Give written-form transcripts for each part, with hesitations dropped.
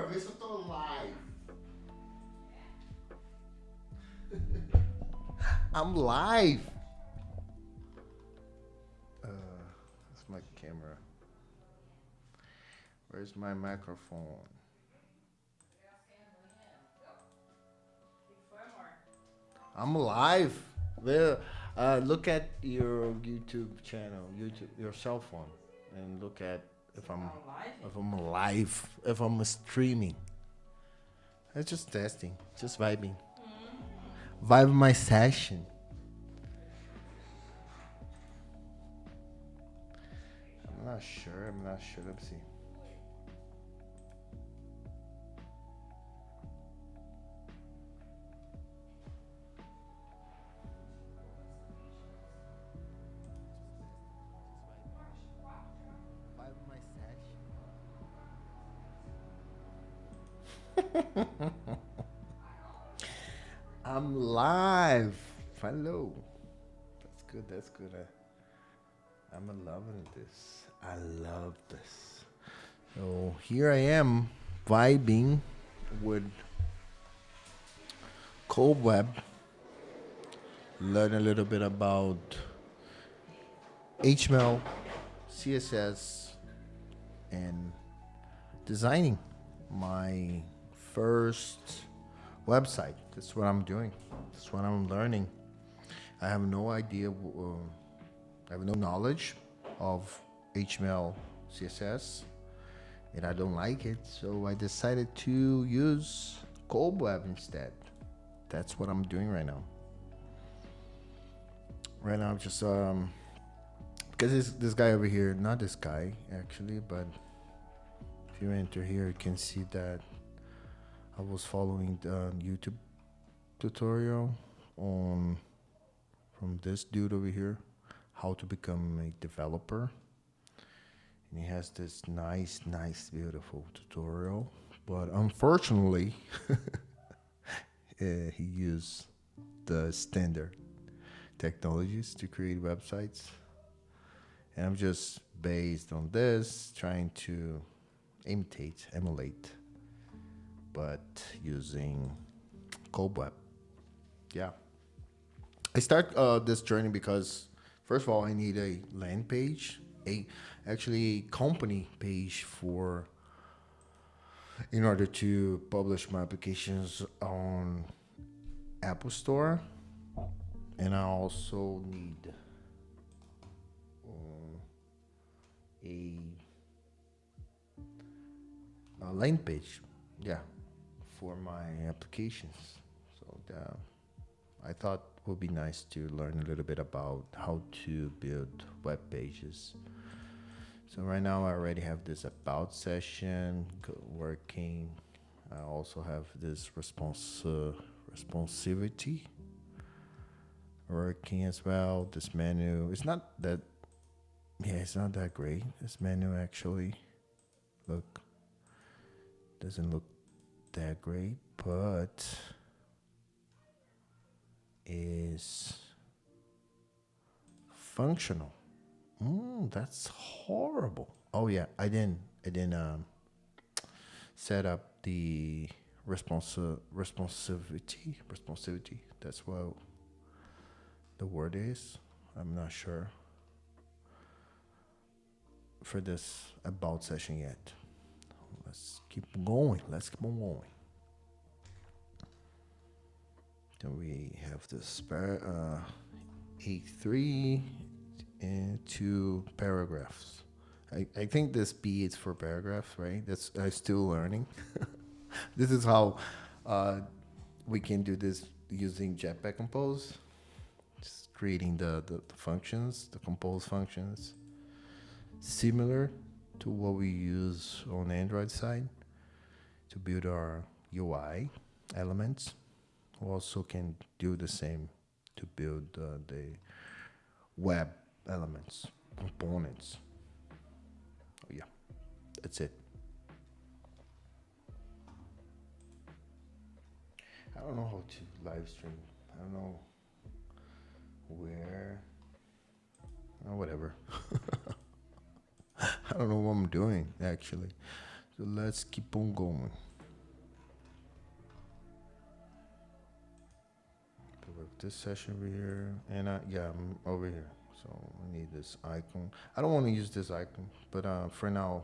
ver se eu tô live. I'm live. That's my camera. Where's my microphone? I'm live. Well, look at your YouTube channel, YouTube, your cell phone, and look at if I'm live, if I'm streaming. It's just testing, just vibing, vibe my session. I'm not sure. I'm not sure. Let's see. Vibe my session. I'm live. Hello. That's good. That's good. I'm loving this. I love this. So here I am vibing with Kobweb. Learn a little bit about HTML, CSS, and designing my first website. That's what I'm doing. That's what I'm learning. I have no idea. I have no knowledge of HTML, CSS, and I don't like it. So I decided to use Kobweb instead. That's what I'm doing right now. Right now, I'm just because this guy over here, not this guy actually, but if you enter here, you can see that I was following the YouTube tutorial on from this dude over here, how to become a developer. And he has this nice, beautiful tutorial. But unfortunately, he used the standard technologies to create websites. And I'm just based on this, trying to emulate, but using Kobweb. Yeah. I start this journey because, first of all, I need a land page, actually a company page in order to publish my applications on Apple Store, and I also need a, a land page, yeah, for my applications. So I thought it would be nice to learn a little bit about how to build web pages. So right now I already have this about session working. I also have this responsivity working as well. This menu, it's not that, yeah, it's not that great. This menu actually, look, doesn't look that great, but is functional. That's horrible. Oh yeah, I didn't set up the responsivity. That's what the word is. I'm not sure for this about session yet. Let's keep going. Let's keep on going. Then we have this A3 and 2 paragraphs. I think this B is for paragraphs, right? That's I'm still learning. This is how we can do this using Jetpack Compose. Just creating the functions, the compose functions, similar to what we use on the Android side to build our UI elements. We also can do the same to build the web elements, components. Oh, yeah, that's it. I don't know how to live stream. I don't know where. Oh, whatever. I don't know what I'm doing actually. So let's keep on going. this session over here, and yeah, I'm over here. So I need this icon. I don't want to use this icon, but for now,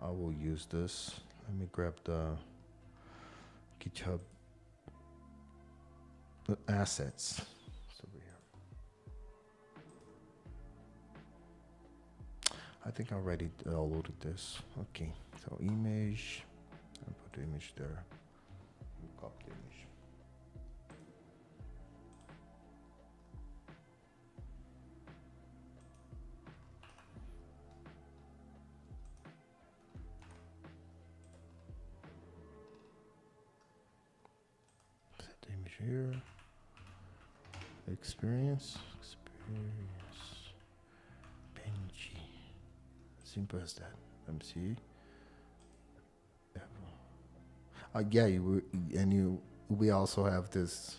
I will use this. Let me grab the GitHub assets. It's over here. I think I already downloaded this. Okay, so image. I put the image there. Copy the image. Set the image here. Experience. Benji. Simple as that. Let me see. Yeah, we also have this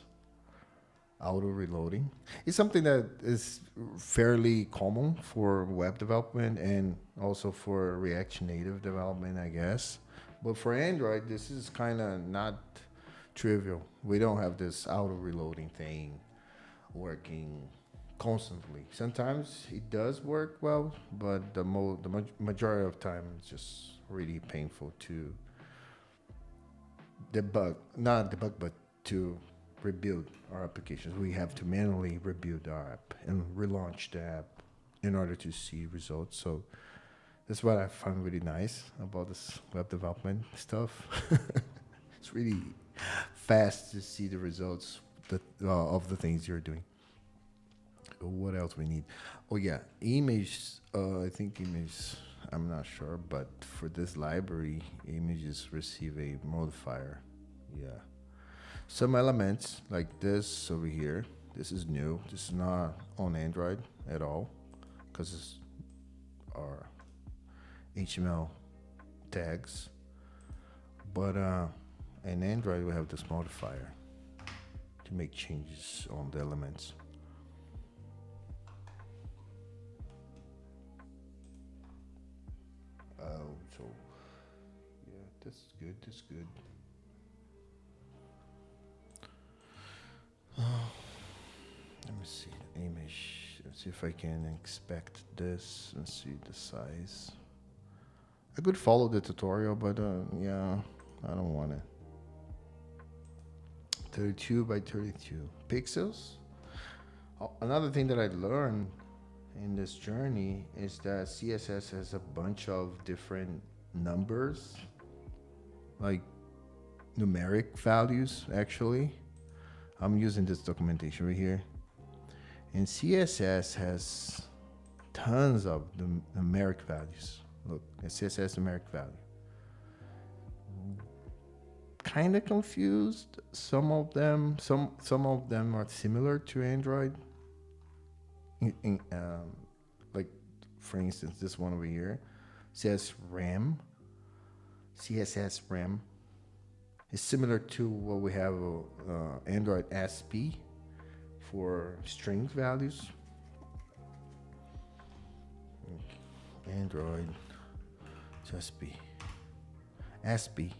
auto reloading. It's something that is fairly common for web development and also for React Native development, I guess. But for Android, this is kind of not trivial. We don't have this auto reloading thing working constantly. Sometimes it does work well, but the majority of time it's just really painful to debug, not debug, but to rebuild our applications. We have to manually rebuild our app and relaunch the app in order to see results. So that's what I find really nice about this web development stuff. It's really fast to see the results of the things you're doing. What else we need? Oh yeah, image. I think image. I'm not sure, but for this library, images receive a modifier. Yeah, some elements like this over here. This is new. This is not on Android at all, because it's our HTML tags. But in Android, we have this modifier to make changes on the elements. So yeah, that's good. That's good. Let me see the image. Let's see if I can expect this and see the size. I could follow the tutorial, but yeah, I don't want it. 32 by 32 pixels. Another thing that I learned in this journey is that CSS has a bunch of different numbers, like numeric values. Actually, I'm using this documentation right here, and CSS has tons of numeric values. Look, a CSS numeric value. Kind of confused. Some of them are similar to Android. Like for instance, this one over here says RAM. CSS RAM is similar to what we have Android SP for string values. Android SP. SP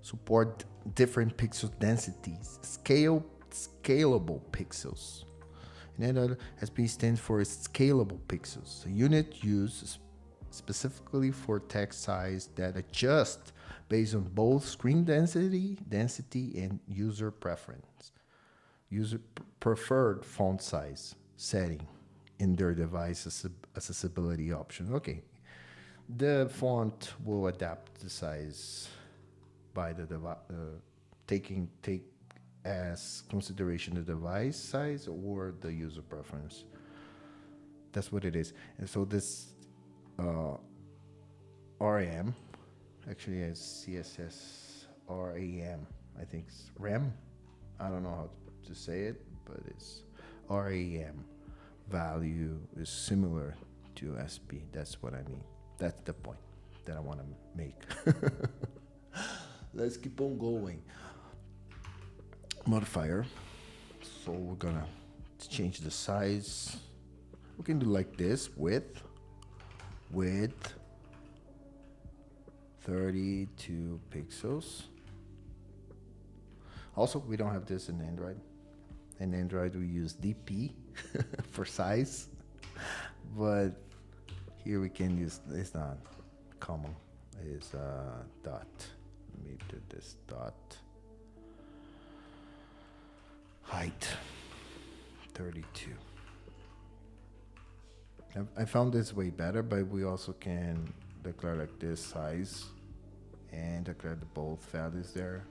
support different pixel densities, scalable pixels. And SP stands for scalable pixels, a unit used specifically for text size that adjust based on both screen density, and user preference. User preferred font size setting in their device accessibility option. Okay, the font will adapt the size by the take as consideration the device size or the user preference. That's what it is. And so this RAM actually has CSS RAM. I think it's RAM. I don't know how to say it, but it's RAM value is similar to SP. That's what I mean. That's the point that I want to make. Let's keep on going. Modifier. So we're gonna change the size. We can do like this, width 32 pixels. Also, we don't have this in Android. In Android, we use DP for size, but here we can use, it's not common, it's dot. Let me do this dot. Height 32. I found this way better, but we also can declare like this size and declare the both values there.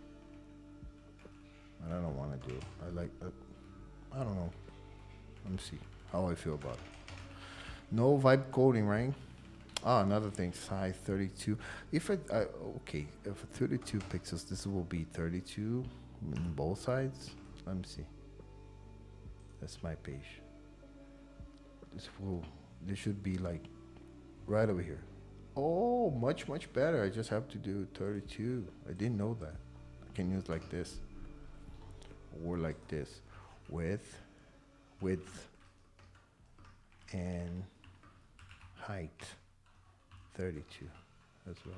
But I don't want to do. I like that. I don't know. Let me see how I feel about it. No vibe coding, right? Oh, another thing, size 32. If it, okay, if 32 pixels, this will be 32 on both sides. Let me see. That's my page. This should be like right over here. Oh, much better. I just have to do 32. I didn't know that. I can use like this or like this, width, and height 32 as well.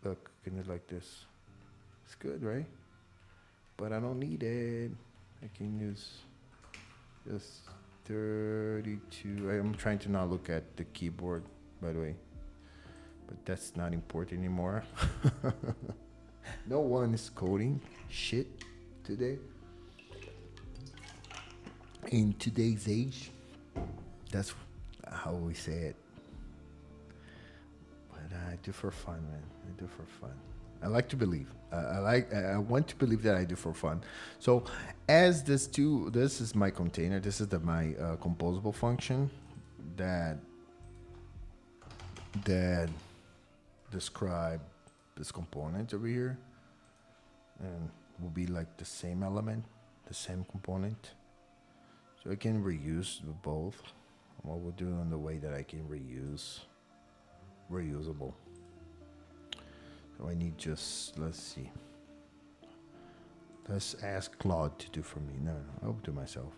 Look, can you like this? It's good, right? But I don't need it. I can use just 32. I'm trying to not look at the keyboard, by the way, but that's not important anymore. No one is coding shit today. In today's age, that's how we say it. But I do for fun, man. I do for fun. I like to believe. I want to believe that I do for fun. So, as this is my container. This is my composable function that describe this component over here, and will be like the same element, the same component. So I can reuse both. What we'll do in the way that I can reusable. So I need just, let's see. Let's ask Claude to do for me. No, I'll do myself.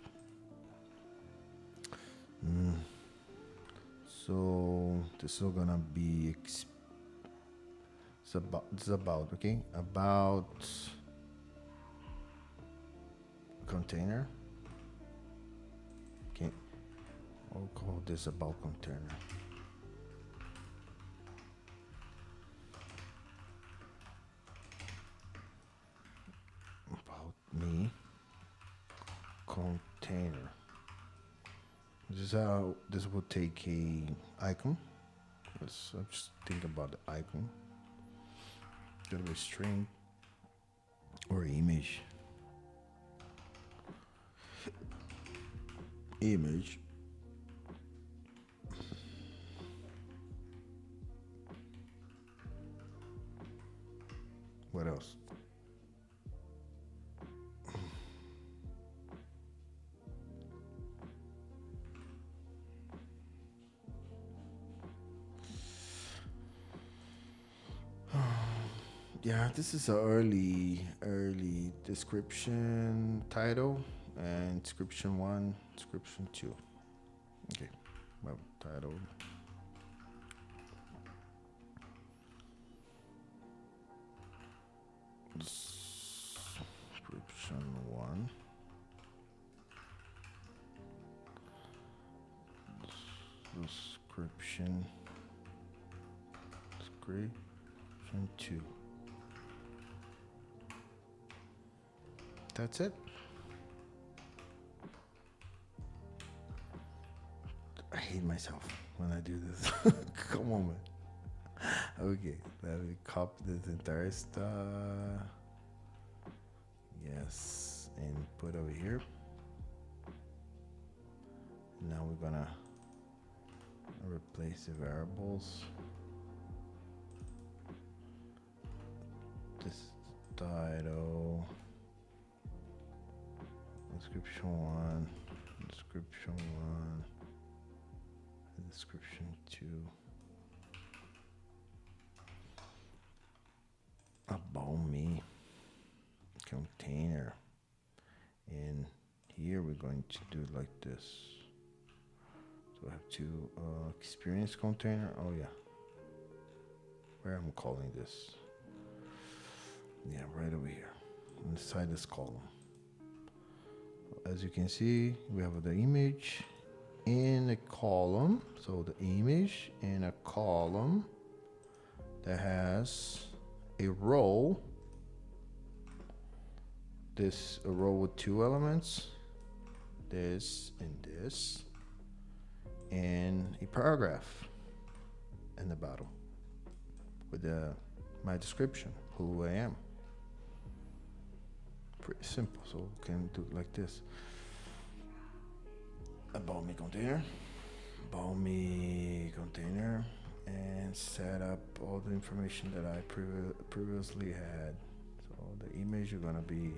So this is gonna be okay, about container. Okay, I'll call this about container. About me container. This is how this will take a icon. Let's just think about the icon. Gonna be string or image. Image. What else? Yeah, this is an early description title and description 1, description 2. Okay, well, title. Description 1. Description 2. That's it. I hate myself when I do this. Come on, man. Okay, let me copy this entire stuff. Yes, and put over here. Now we're gonna replace the variables. This title. Description 1, description 1, description 2. About me, container. And here we're going to do like this. So I have to experience container. Oh yeah. Where I'm calling this. Yeah, right over here. inside this column. As you can see, we have the image in a column. So the image in a column that has a row. This a row with two elements, this and this, and a paragraph in the bottom with my description, who I am. Pretty simple, so we can do it like this. About me container, and set up all the information that I previously had. So the image are gonna be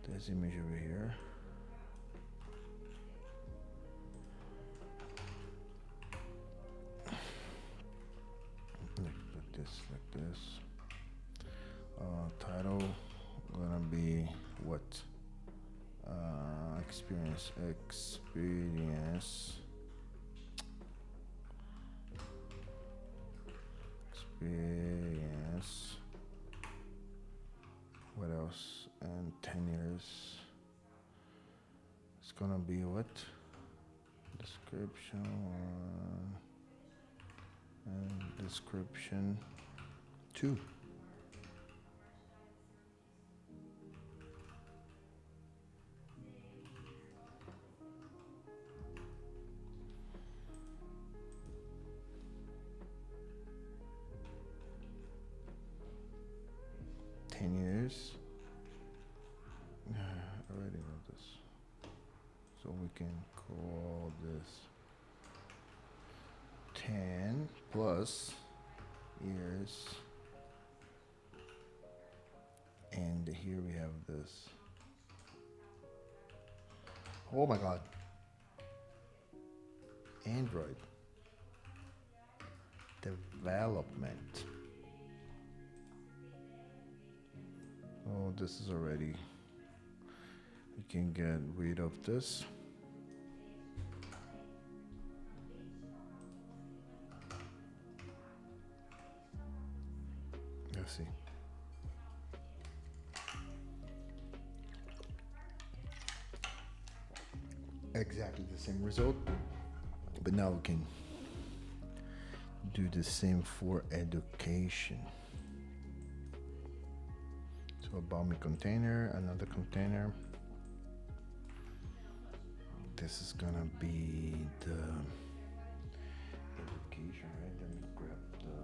this image over here. Like this. Title gonna be what? Experience. What else? And 10 years. It's gonna be what? Description 1 and description 2. I already know this, so we can call this 10 plus years, and here we have this. Oh my god, Android development. Oh, this is already, we can get rid of this. Let's see. Exactly the same result, but now we can do the same for education. So about me container, another container. This is gonna be the education, right? Let me grab the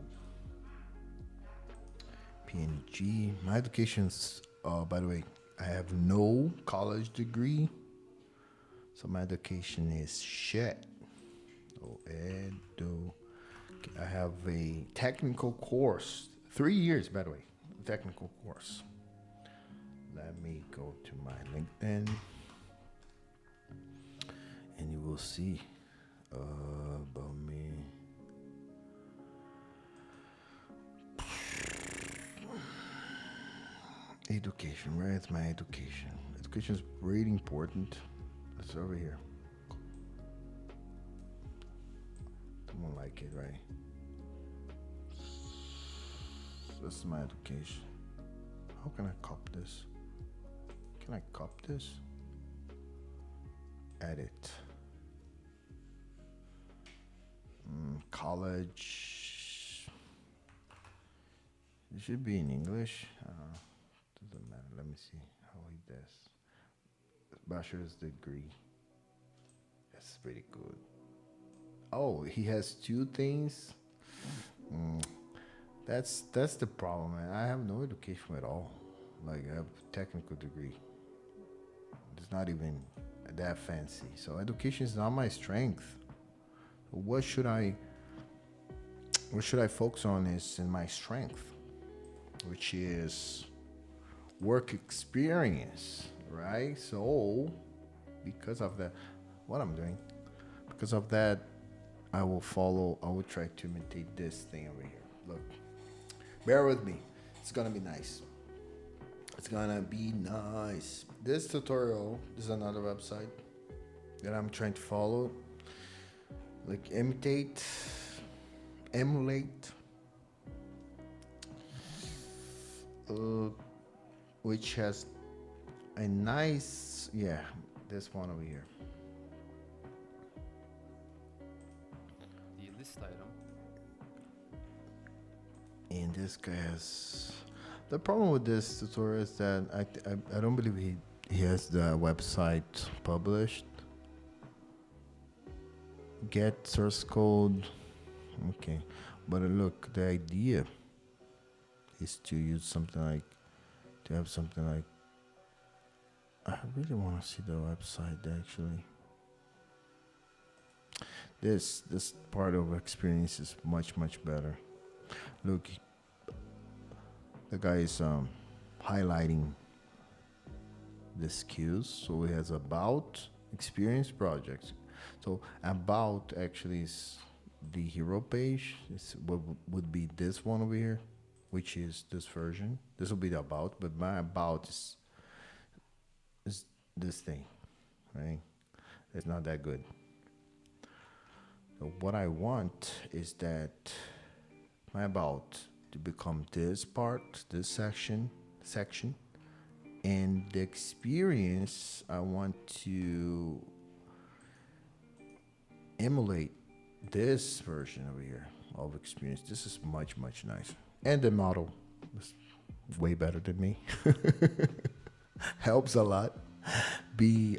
PNG. My education's, by the way, I have no college degree, so my education is shit. Oh, I have a technical course, 3 years, by the way, technical course. Let me go to my LinkedIn, and you will see about me. Education, right? It's my education. Education is really important. It's over here. Someone like it, right? This is my education. How can I copy this? Can I copy this? Edit. College. It should be in English. Doesn't matter. Let me see how he does. Bachelor's degree. That's pretty good. Oh, he has two things. That's the problem, man. I have no education at all. Like, I have a technical degree. It's not even that fancy. So education is not my strength. What should I focus on is in my strength, which is work experience, right? So because of that, what I'm doing, because of that, I will try to imitate this thing over here. Look, bear with me. It's gonna be nice. It's gonna be nice. This tutorial is another website that I'm trying to follow. Like emulate. which has a nice, yeah, this one over here. The list item. And this guy has, the problem with this tutorial is that I don't believe he has the website published. Get source code. Okay. But look, the idea is to use something like, to have something like, I really want to see the website actually. This part of experience is much better. Look, the guy is highlighting the skills. So he has about experience projects. So about actually is the hero page. It's what would be this one over here, which is this version. This will be the about, but my about is this thing, right? It's not that good. So what I want is that my about to become this part, this section, and the experience I want to emulate this version over here of experience. This is much nicer, and the model is way better than me. Helps a lot. Be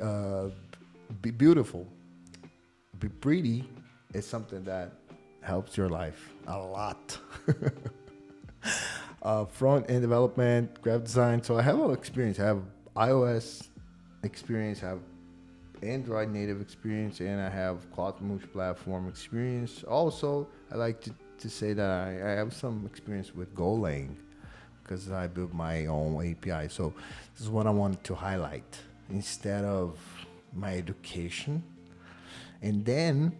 be beautiful, be pretty. Is something that helps your life a lot. Front end development, graphic design. So I have a lot of experience. I have iOS experience, I have Android native experience, and I have cloud multi-platform experience. Also, I like to say that I have some experience with Golang because I built my own API. So this is what I wanted to highlight instead of my education. And then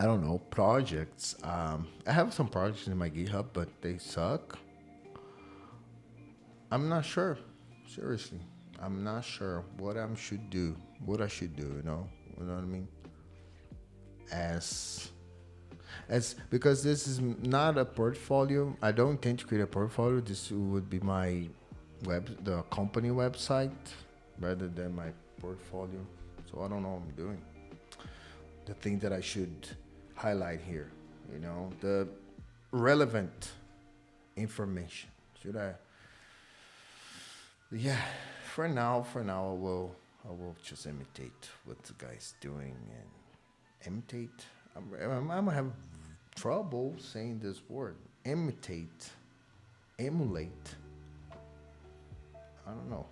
I don't know, projects. I have some projects in my GitHub, but they suck. I'm not sure. Seriously, I'm not sure what I should do. You know what I mean? As because this is not a portfolio. I don't intend to create a portfolio. This would be my the company website, rather than my portfolio. So I don't know what I'm doing. The thing that I should highlight here, the relevant information. Should I? Yeah, for now, I will just imitate what the guy's doing and imitate. I'm gonna have trouble saying this word. Imitate, emulate. I don't know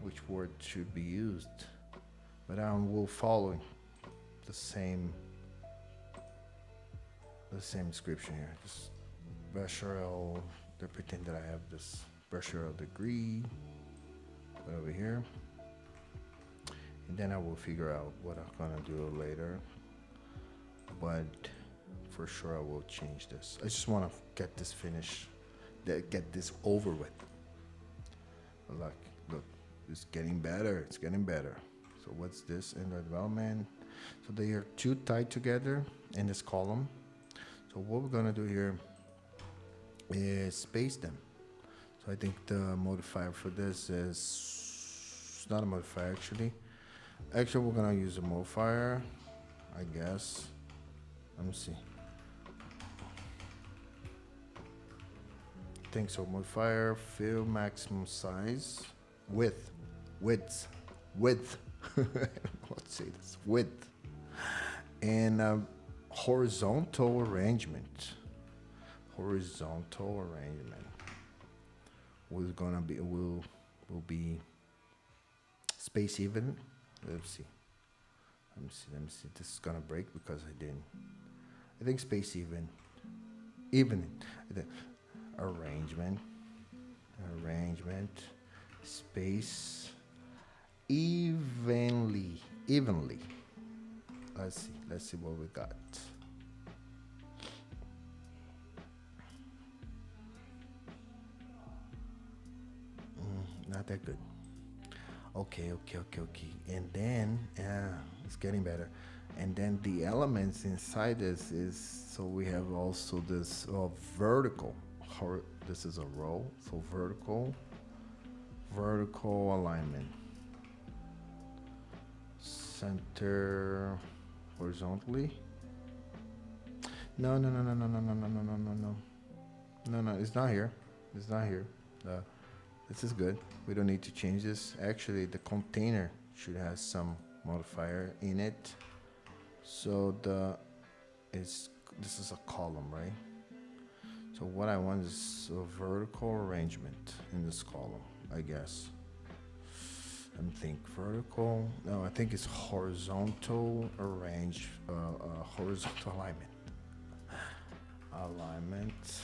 which word should be used, but I will follow the same description here. Just bachelor. They pretend that I have this bachelor degree, but over here, and then I will figure out what I'm gonna do later. But for sure, I will change this. I just want to get this finished, get this over with. Look, it's getting better. It's getting better. So what's this in the development? So they are two tied together in this column. So what we're gonna do here is space them. So I think the modifier for this is not a modifier actually. Actually, we're gonna use a modifier, I guess. Let me see. I think so. Modifier, fill maximum size, width. Let's say this width, and horizontal arrangement. Horizontal arrangement was gonna be will be space even. Let's see. Let me see. This is gonna break because I didn't. I think space even. Evening. Arrangement. Space evenly. Let's see what we got. Not that good. Okay. And then it's getting better. And then the elements inside this is, so we have also this vertical. This is a row, so vertical. vertical alignment, center horizontally. No, no, no, no, no, no, no, no, no, no, no, no. No, no, it's not here. It's not here. Uh, this is good. We don't need to change this. Actually, the container should have some modifier in it. So this is a column, right? So what I want is a vertical arrangement in this column, I guess. I'm think vertical. No, I think it's horizontal horizontal alignment. Alignment,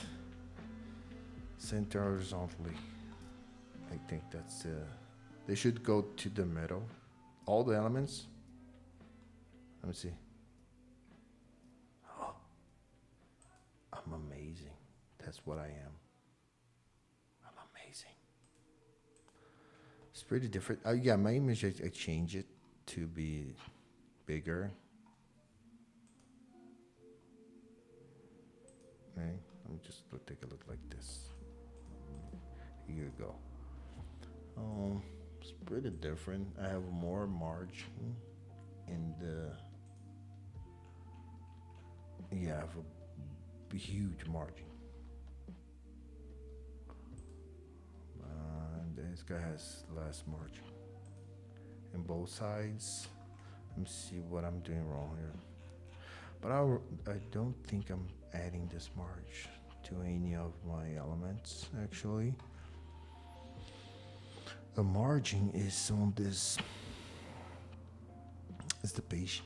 center horizontally. I think that's they should go to the middle. All the elements. Let me see. Oh, I'm amazing. That's what I am. I'm amazing. It's pretty different. Yeah, my image, I change it to be bigger. Okay, let me just take a look like this. Here you go. It's pretty different. I have more margin in the. Yeah, I have a huge margin. This guy has less margin. And both sides. Let me see what I'm doing wrong here. But I don't think I'm adding this margin to any of my elements, actually. The margin is on this. It's the page.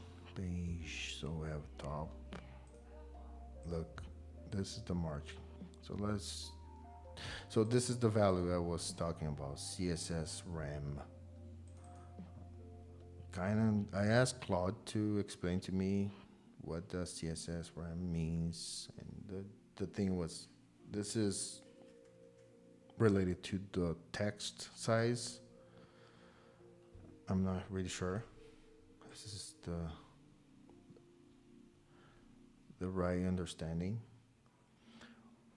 So we have top. Look, this is the margin. So this is the value I was talking about, CSS RAM. I asked Claude to explain to me what the CSS RAM means, and the thing was, this is related to the text size. I'm not really sure. This is the right understanding.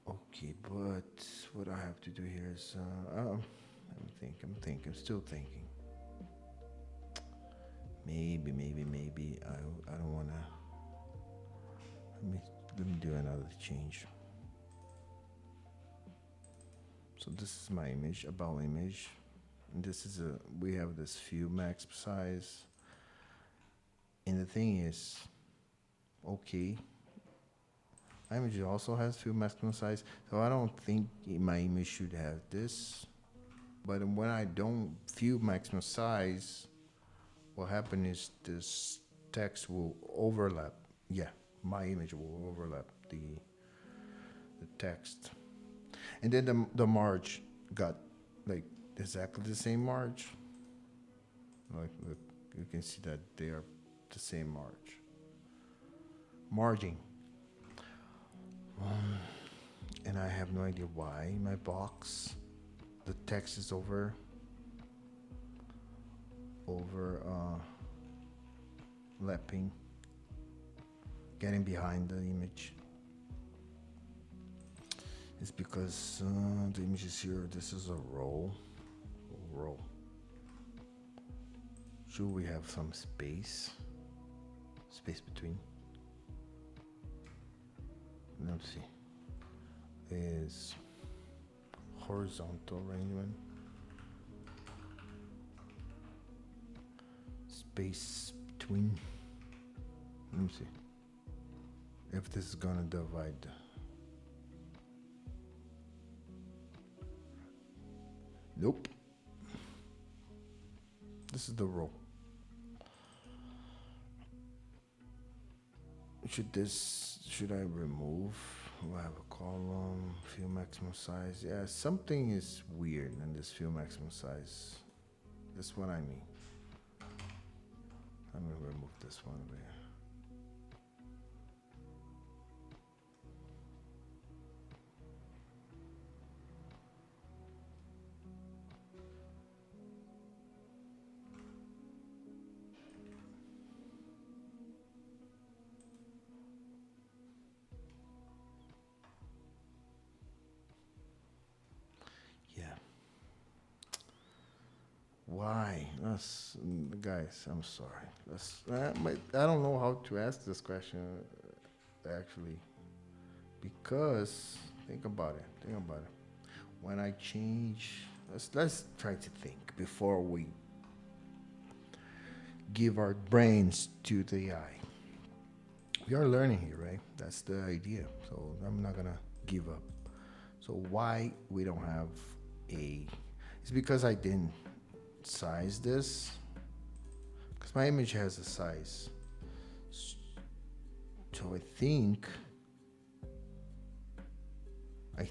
Okay, but what I have to do here is, I'm still thinking. Maybe I don't wanna. Let me do another change. So this is my image, about image, and this is we have this view max size, and the thing is, okay. My image also has view maximum size, so I don't think my image should have this. But when I don't view maximum size, what happens is this text will overlap. Yeah, my image will overlap the text. And then the marge got like exactly the same marge. Like, look, you can see that they are the same marge. Marging. And I have no idea why my box, the text is lapping, getting behind the image. It's because the image is here. This is a row. Should we have some space between? Let's see. Is horizontal arrangement. Space between. Let me see. If this is gonna divide. Nope. This is the row. Should I remove? Do I have a column, fill maximum size? Yeah, something is weird in this fill maximum size. That's what I mean. I'm gonna remove this one over here. Yeah. Why? Guys, I'm sorry. I don't know how to ask this question actually, because think about it. Think about it. When I change, let's try to think before we give our brains to the AI. We are learning here, right? That's the idea. So I'm not gonna give up. So why we don't have a? It's because I didn't size this. Because my image has a size. So I think I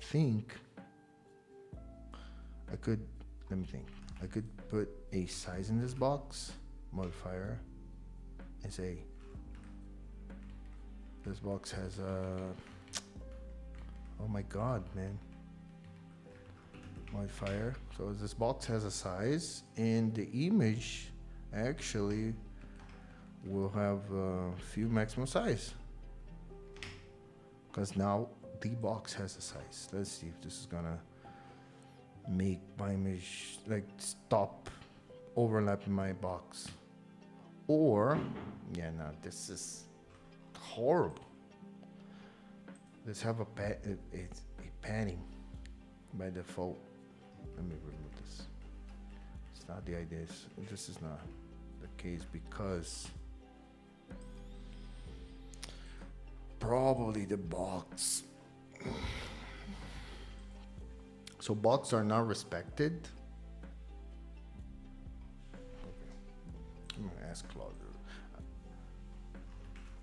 could. Let me think. I could put a size in this box modifier and say this box has a. Oh my god, man. Modifier. So this box has a size, and the image actually will have a few maximum size. Because now the box has a size. Let's see if this is gonna make my image like stop overlapping my box. Or, yeah, no, this is horrible. Let's have a padding by default. Let me remove this. It's not the idea. This is not the case because probably the box. So box are not respected. Okay. I'm gonna ask Claude.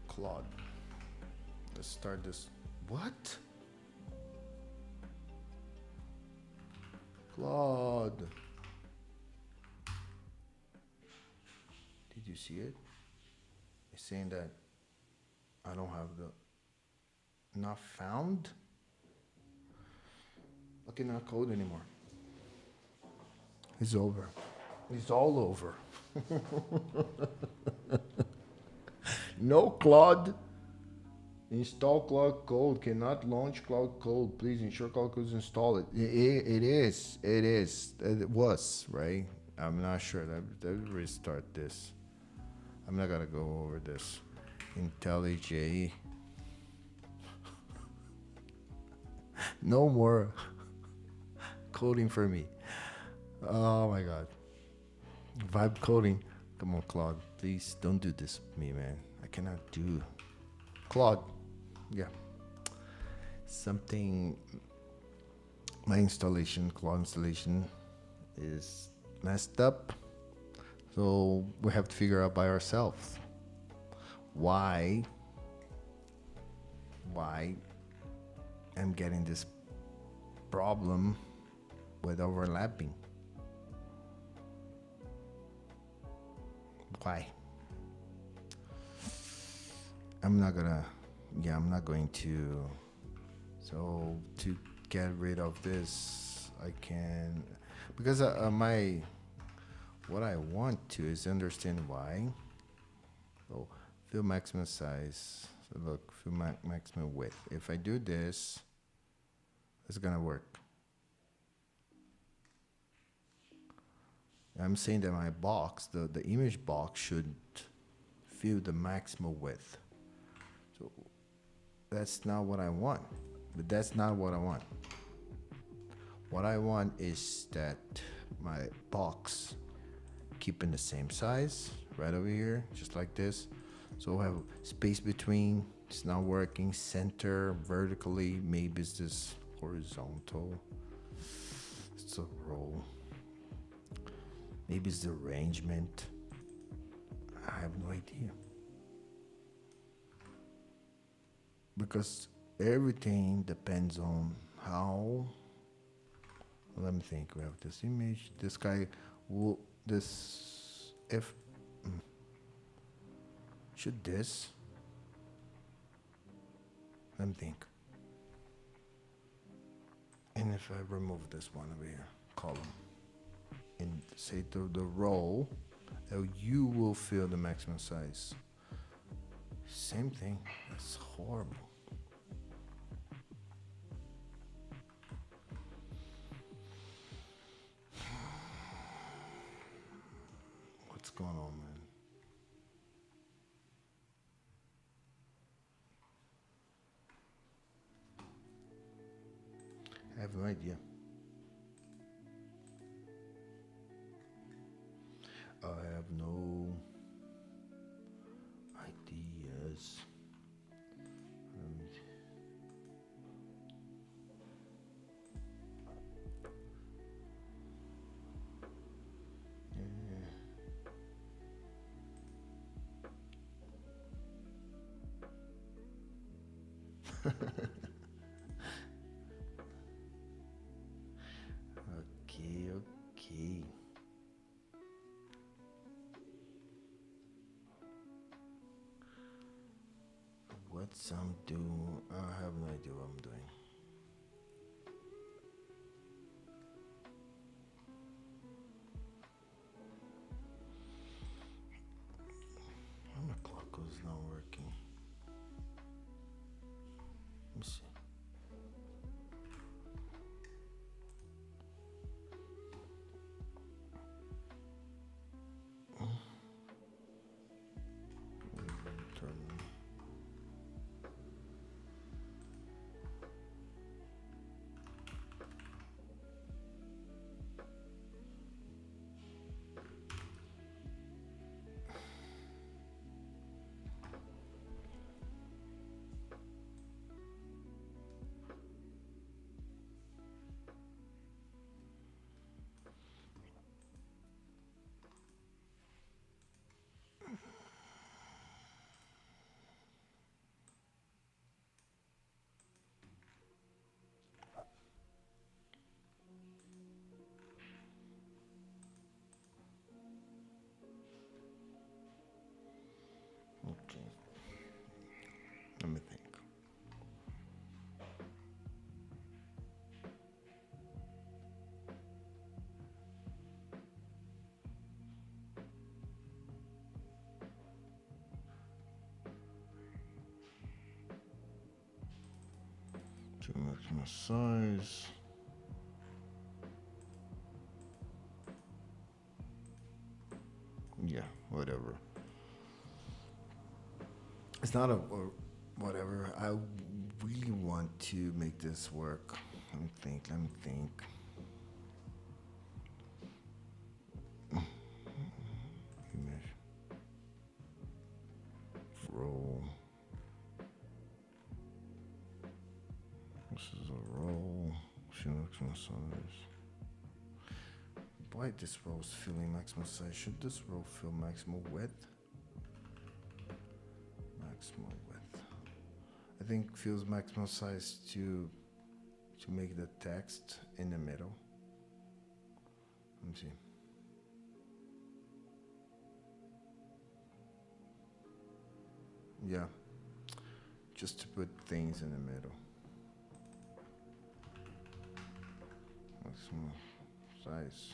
Claude. Let's start this. What? Claude. Did you see it? It's saying that I don't have the not found. I cannot code anymore. It's over. It's all over. No Claude. Install Cloud Code. Cannot launch Cloud Code. Please ensure Cloud Code is installed. It is. It is. It was, right? I'm not sure. Let restart this. I'm not gonna go over this. IntelliJ. No more coding for me. Oh my god. Vibe coding. Come on, Claude. Please don't do this with me, man. I cannot do. Claude. Yeah. Something. My installation, Claude installation, is messed up. So we have to figure out by ourselves why I'm getting this problem with overlapping. Why? I'm not going to. So to get rid of this, I can, because what I want to is understand why. So fill maximum size. So look, fill maximum width. If I do this, it's gonna work. I'm saying that my box, the image box, should fill the maximum width. So that's not what I want. But that's not what I want. What I want is that my box keeping the same size right over here, just like this. So we'll have space between. It's not working. Center vertically. Maybe it's this horizontal. It's a row. Maybe it's the arrangement. I have no idea. Because everything depends on how. Let me think. We have this image. This guy will. This. If. Should this. Let me think. And if I remove this one over here, column, and say to the row, you will fill the maximum size. Same thing. That's horrible. What's going on, man? I have no idea. I have no ideas. Um, okay, okay. What's I'm doing? I have no idea what I'm doing. My clock is not working. Let me see. Turn. Okay. Let me think. To maximum size. Yeah, whatever. It's not a or whatever. I really want to make this work. Let me think. Let me think. Image. Roll. This is a roll. She looks my size. Why this row is feeling maximum size? Should this row feel maximum width? Maximum width. I think feels maximum size to make the text in the middle. Let me see. Yeah, just to put things in the middle. Maximum size.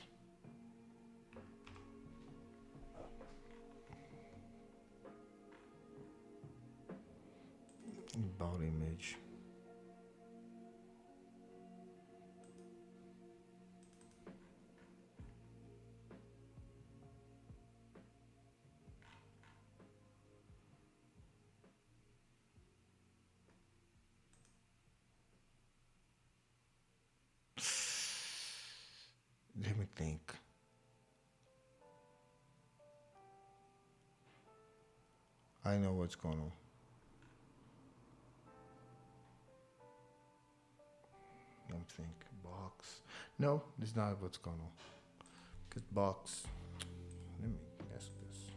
About image. Let me think. I know what's going on. Let me think. Box. No, that's not what's going on. Cause box. Let me ask this.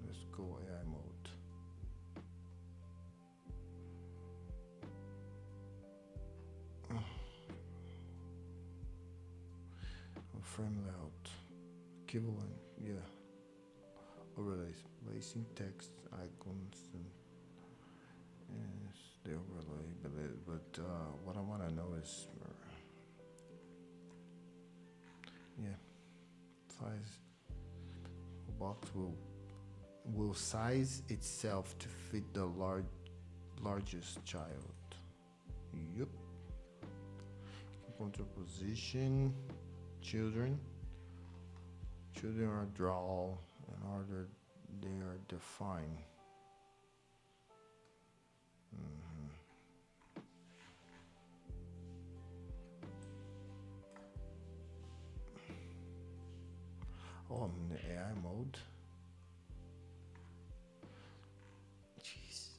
Let's go AI mode. Frame layout. Equivalent. Yeah. Overlays. Placing text icons and yes, the overlay. But what I want to know is, yeah. size box will size itself to fit the largest child. Yep. Control position. Children. Children are drawn in order they are defined. Oh, I'm in the AI mode. Jesus.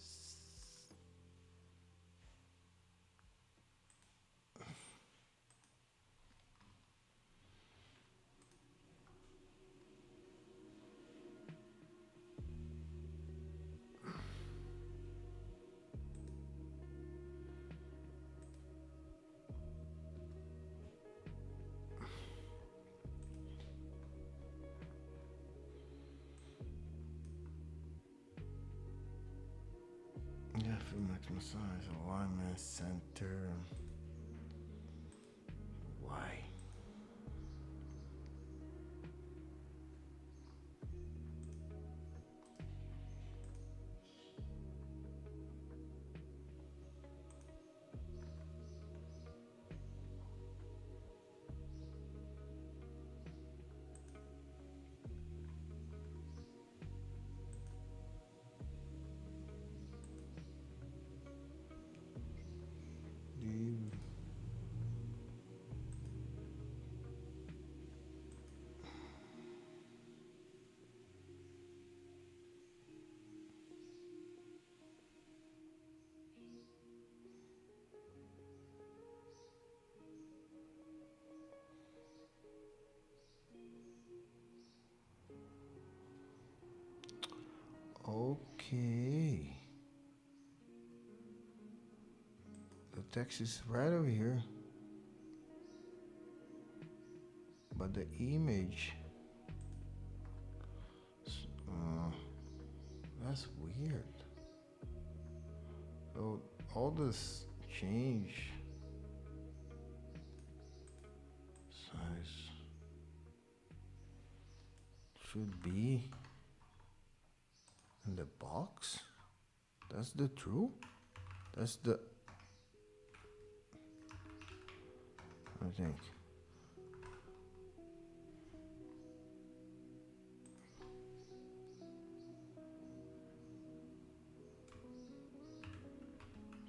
Yeah, for maximum size, alignment, center. Why? Dude. Okay. The text is right over here. But the image. Uh, that's weird. So all this change size should be in the box. That's the true. That's the. I think.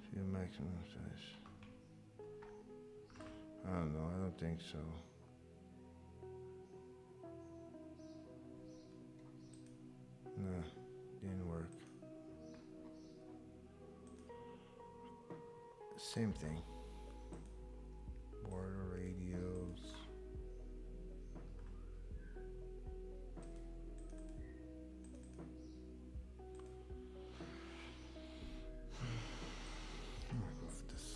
See the maximum size. I don't know. I don't think so. Nah, didn't work. Same thing. Border radios. Remove this.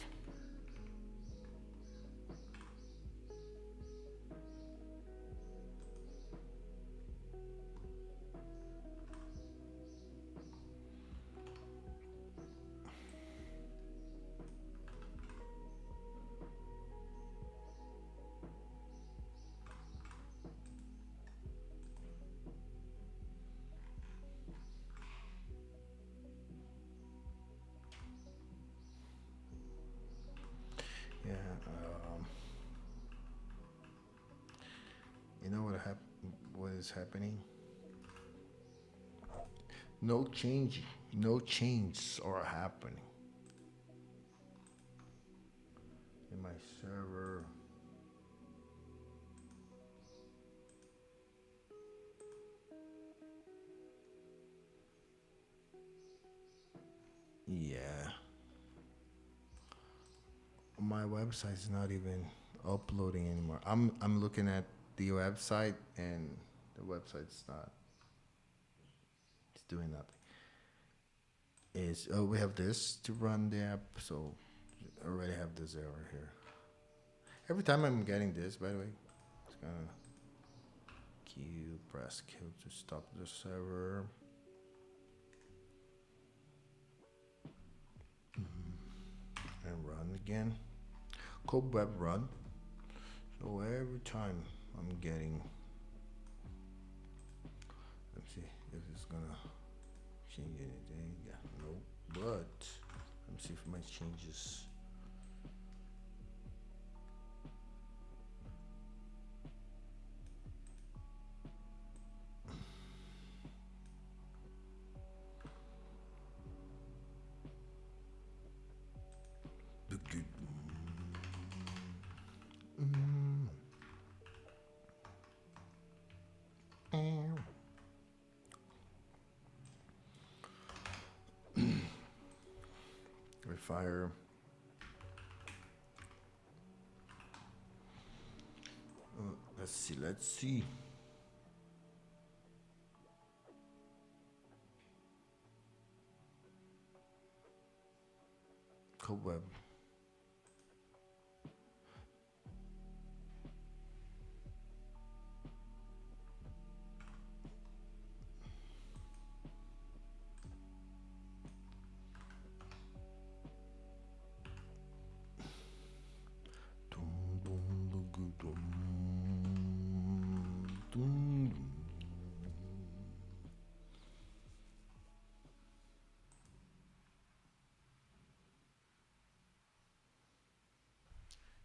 Yeah. You know what is happening? No change. No changes are happening in my server. Yeah. My website is not even uploading anymore. I'm looking at the website and the website's not. It's doing nothing. Is we have this to run the app, so I already have this error here. Every time I'm getting this, by the way, it's gonna press Q to stop the server. And run again. Kobweb run. So every time I'm getting if it's gonna change anything. Yeah, no. But let me see if my changes. Fire. Let's see. Let's see. Kobweb.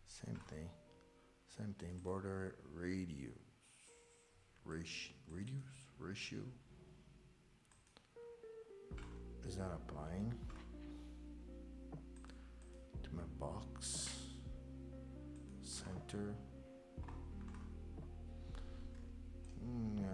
Same thing. Same thing. Border radius. Ratio is not applying to my box. Center. Yeah.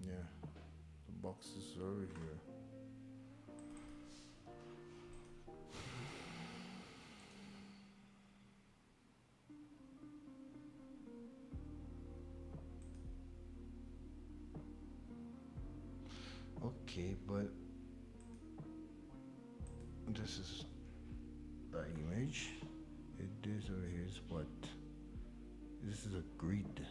Yeah. The box is over here. Okay, but this is the image. It is over here is what? This is a grid.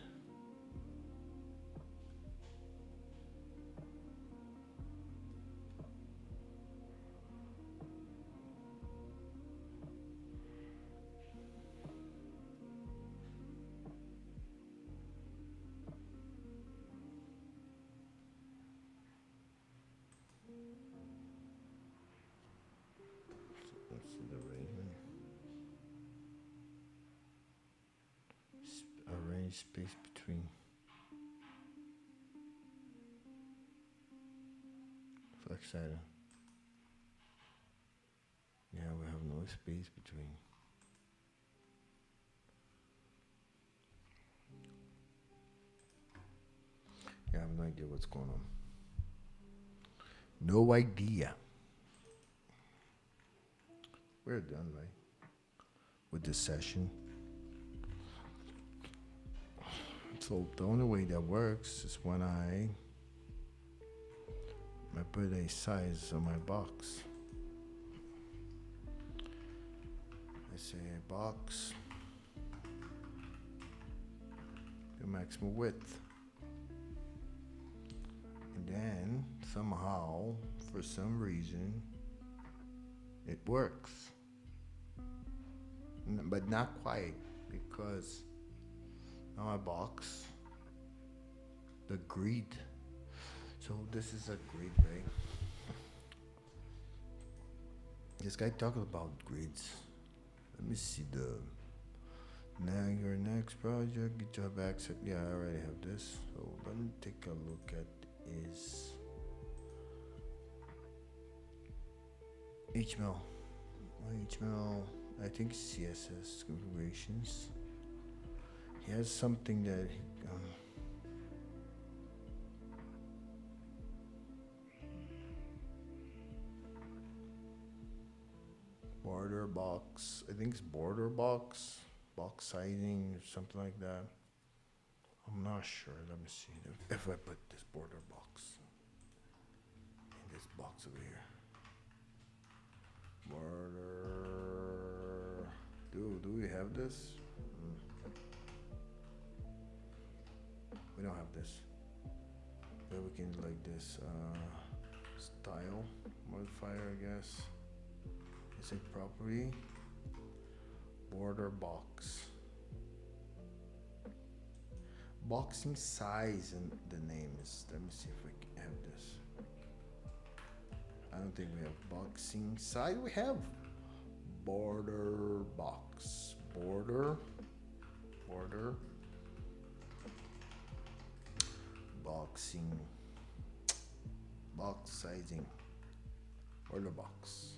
Let's see the arrangement. Arrange space between. Flex item. Yeah, we have no space between. Yeah, I have no idea what's going on. No idea. We're done, right? With this session. So the only way that works is when I put a size on my box. I say a box, the maximum width. And then somehow, for some reason, it works. But not quite, because now my box, the grid. So this is a grid, right? This guy talking about grids. Let me see now your next project, GitHub access. Yeah, I already have this. So let me take a look at is HTML. HTML, I think CSS configurations. He has something that border box. I think it's border box sizing or something like that. I'm not sure. Let me see if I put this border box in this box over here. Border. Do we have this? We don't have this, but we can like this style modifier, I guess. Is it property border box? Boxing size and the name is. Let me see if we can have this. I don't think we have boxing size. We have border box. Border boxing box sizing. Border box.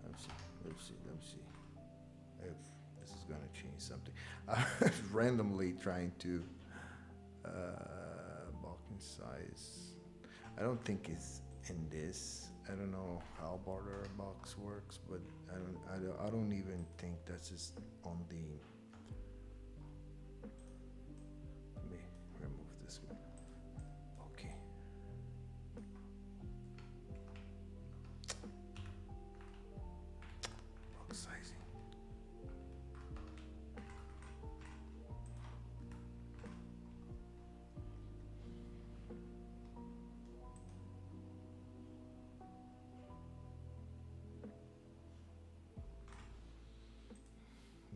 Let me see if this is gonna change something. I was randomly trying to boxing size. I don't think it's in this. I don't know how border box works, but I don't even think that's just on the. Let me remove this one. Okay. Box sizing.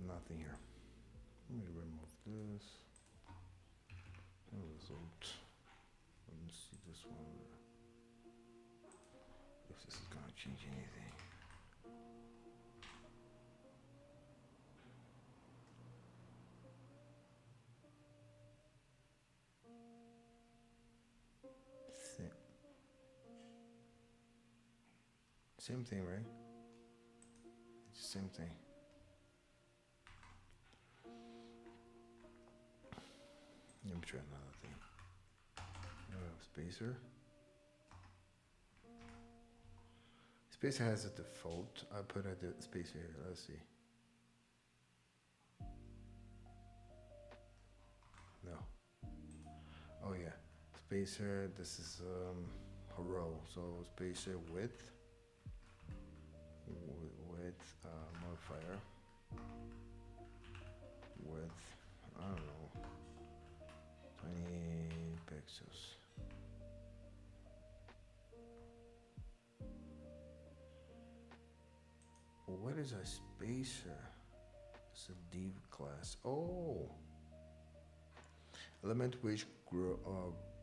Nothing here. Let me remove this. Result. Let me see this one. If this is gonna change anything. Same thing, right? It's the same thing. Let me try another thing. Spacer. Spacer has a default. I put a spacer here. Let's see. No. Oh yeah. Spacer. This is a row. So spacer width. Width modifier. Width. I don't know. 20 pixels. What is a spacer? It's a div class. Oh, element which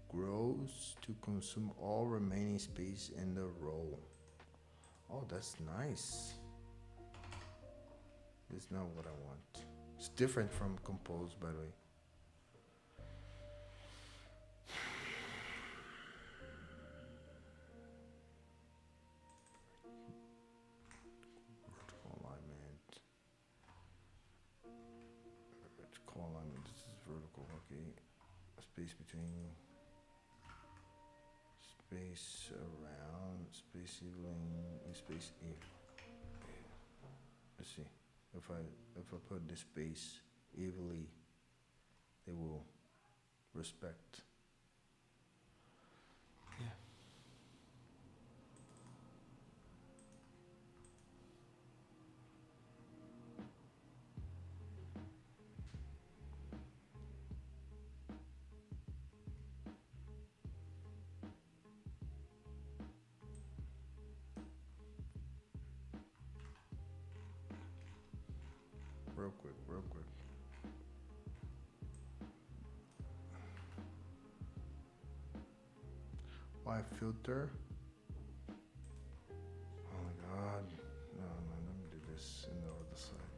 grows to consume all remaining space in the row. Oh, that's nice. It's not what I want. It's different from compose, by the way. This is vertical, okay. Space between, space around, space evening, space e. Let's see. If I put this space evenly, they will respect. Yeah. Real quick. Why filter? Oh my god. No, let me do this in the other side.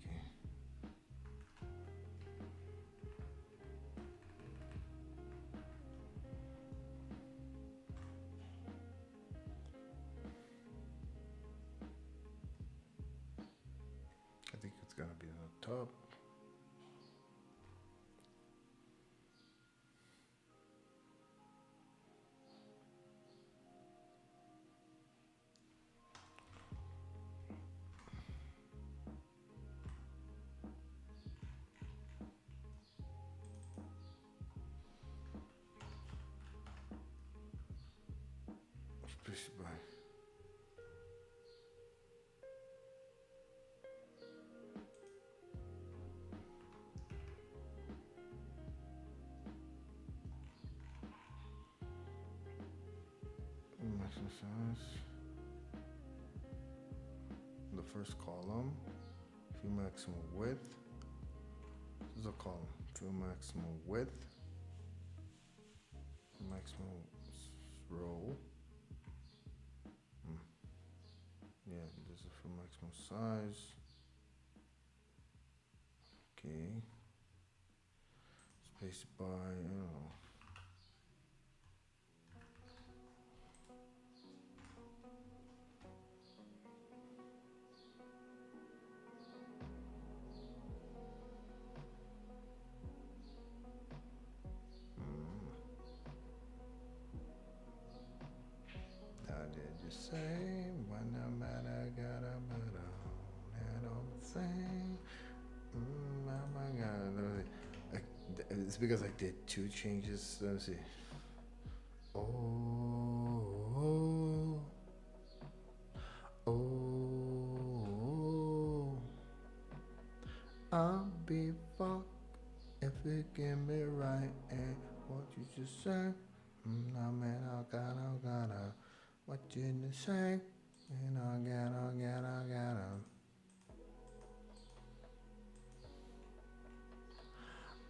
Okay. I think it's gonna be on the top. Space by. maximum size. The first column, fill maximum width. This is a column. Fill maximum width. Maximum row. Yeah, this is for maximum size. Okay. Space by, I don't know. I did the same when no matter got a matter and all the same. Oh my god. It's because I did two changes. Let me see. Oh, oh, oh. I'll be fucked if it can be right. And what you just say? No man, I gotta. What you just say? And I gotta.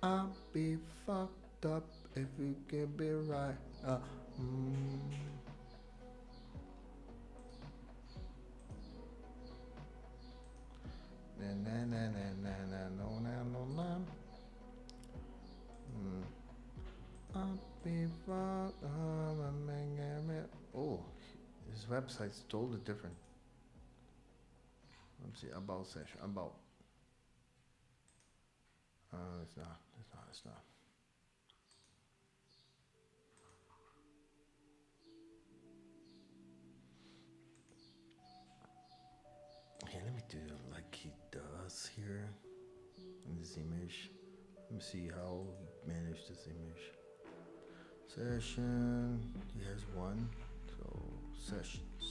I'll be fucked up if it can be right. Mm. Na. I'll be fucked up. Oh, his website's totally different. Let's see, about session, about. It's not. Okay, let me do like he does here in this image. Let me see how he managed this image. Session, he has one, so sessions.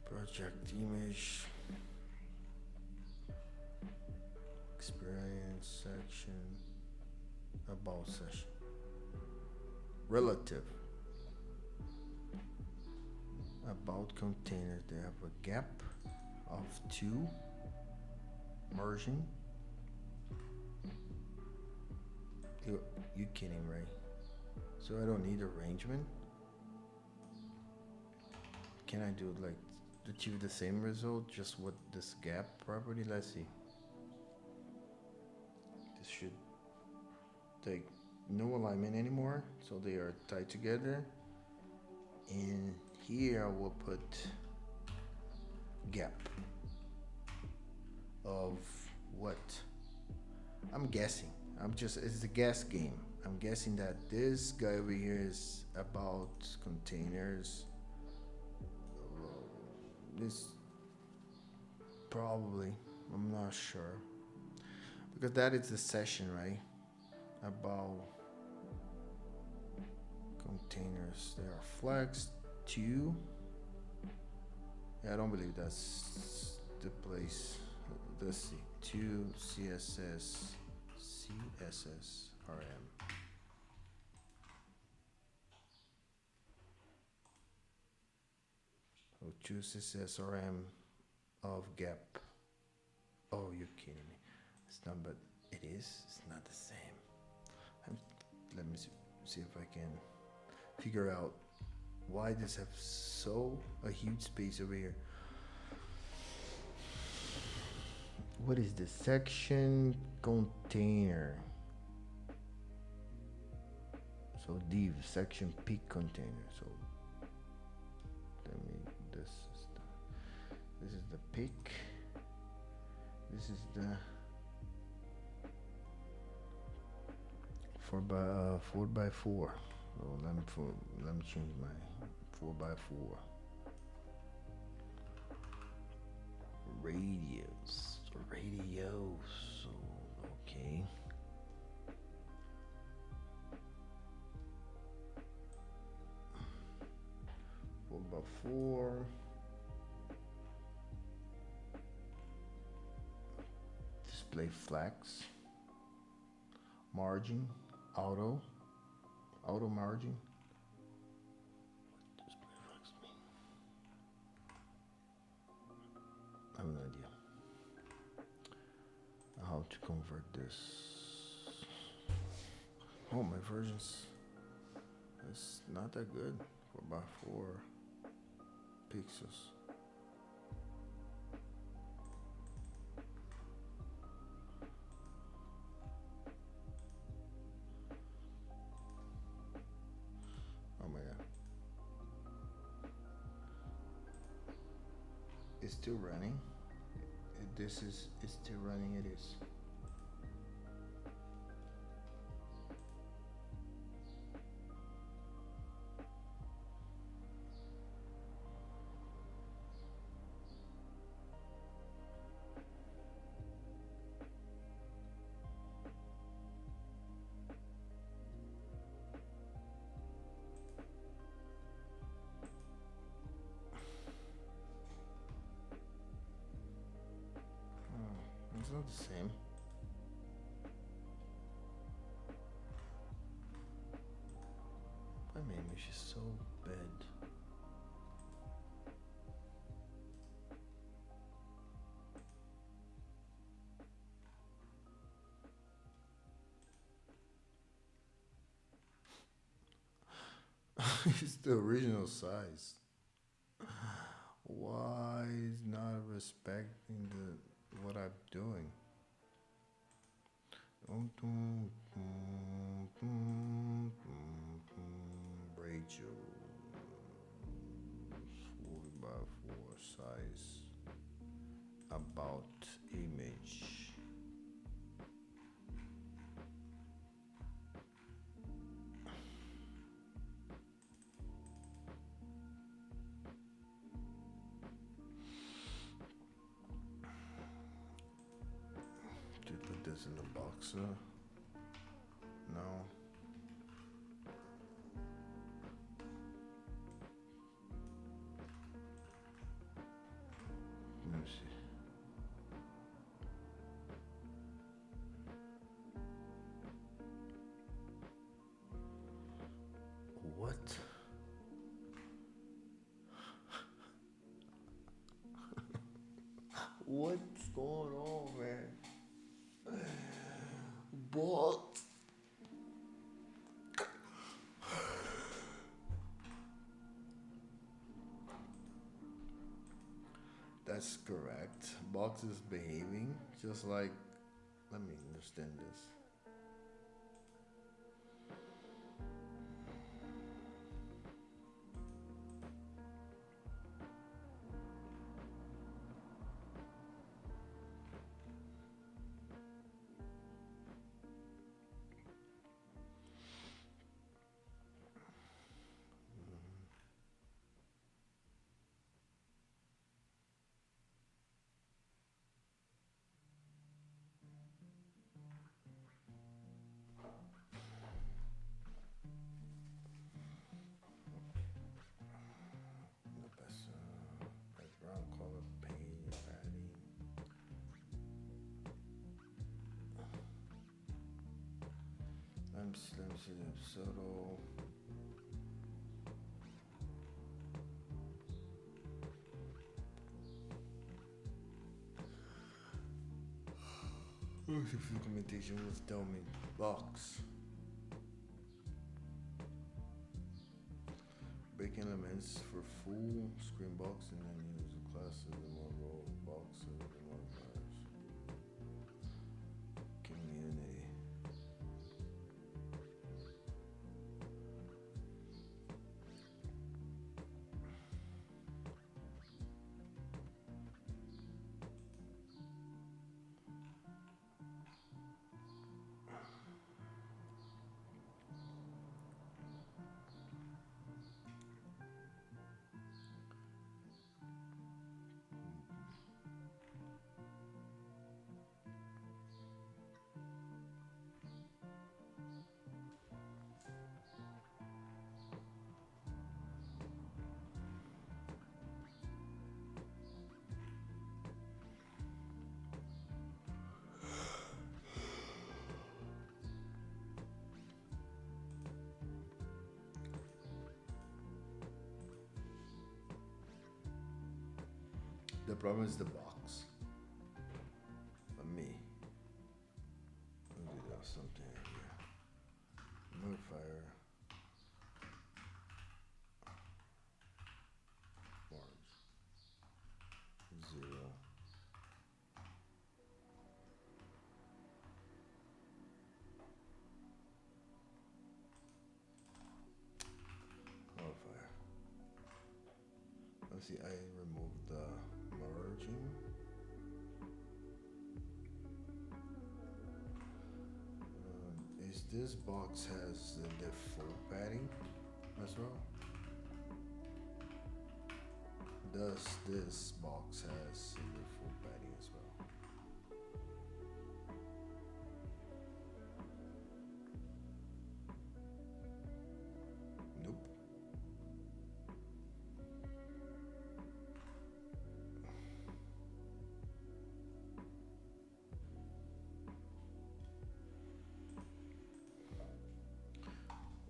Project image. Experience section. About session. Relative. About containers, they have a gap of 2. Merging. You kidding, right? So I don't need arrangement. Can I do like achieve the same result just with this gap property? Let's see. This should take no alignment anymore, so they are tied together. And here I will put gap of what? I'm guessing. It's a guess game. I'm guessing that this guy over here is about containers. This probably, I'm not sure. Because that is the session, right? About containers. They are flex 2. Yeah, I don't believe that's the place. Let's see. 2 CSS RM. Oh, choose CSS RM of gap. Oh, you're kidding me. It's not, but it is. It's not the same. Let me see if I can figure out why this have a huge space over here. What is the section container? So div section peak container. So this is the peak. This is the 4x4. So let me change my 4x4 radius. So okay. Four by four. Display flex. Margin. Auto. Auto margin. What does prefix mean? I have no idea how to convert this. Oh, my version's it's not that good for about 4 pixels. Oh my god. It's still running. This is it's still running. It is. It's not the same. My image is so bad. It's the original size. Why is not respecting the what I'm doing? Rachel 4 by 4 size about image. To put this in the box. No. Let me see. What? What's going on, man? What? That's correct. Box is behaving just like. Let me understand this. The best background color paint padding. Let me see the subtle. If documentation was tell me box. Break elements for full screen box and then use the classes in one row, boxes in one class. Community. The problem is the box. Let me do something here. Modifier. Orange. 0. Modifier. Let's see, I removed the merging. Is this box has the full padding as well? Does this box has the full padding as well? Nope.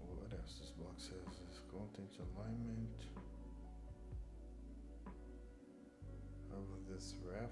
What else this box has? This content alignment. How about this ref?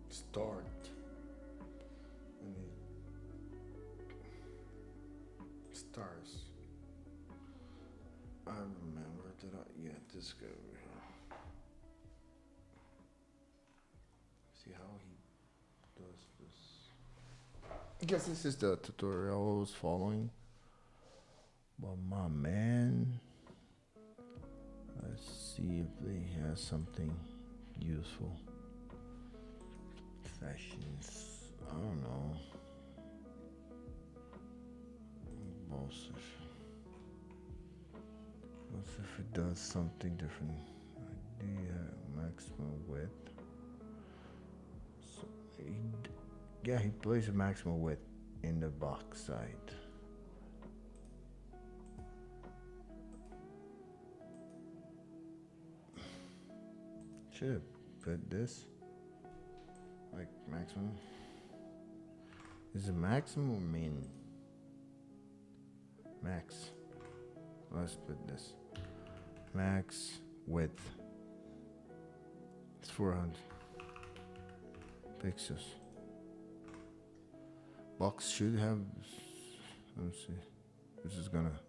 Start. I need stars. I remember that this guy over here. See how he does this. I guess this is the tutorial I was following. But my man, let's see if they have something useful. Fashions, I don't know. What if it does something different? Do you have maximum width? So yeah, he plays a maximum width in the box side. Should have put this like maximum. Is it maximum or min? Max. Let's put this. Max width. It's 400 pixels. Box should have. Let's see. This is gonna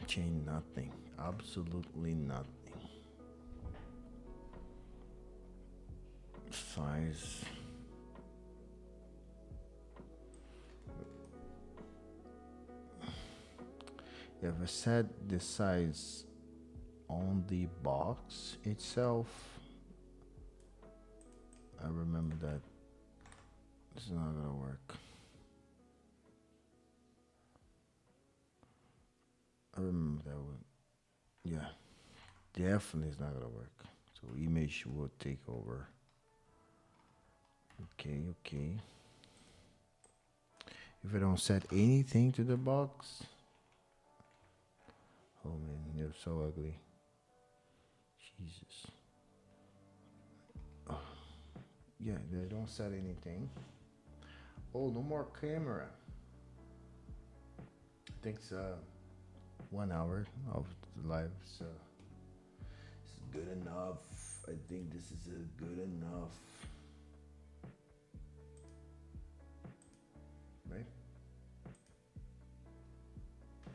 change nothing. Absolutely nothing. Size. If I set the size on the box itself, I remember that this is not gonna work. I remember that one. Yeah, definitely is not gonna work. So image will take over. Okay. If I don't set anything to the box, oh man, you're so ugly. Jesus. Oh. Yeah, they don't set anything. Oh, no more camera. I think it's 1 hour of the live, so it's good enough. I think this is good enough. Right?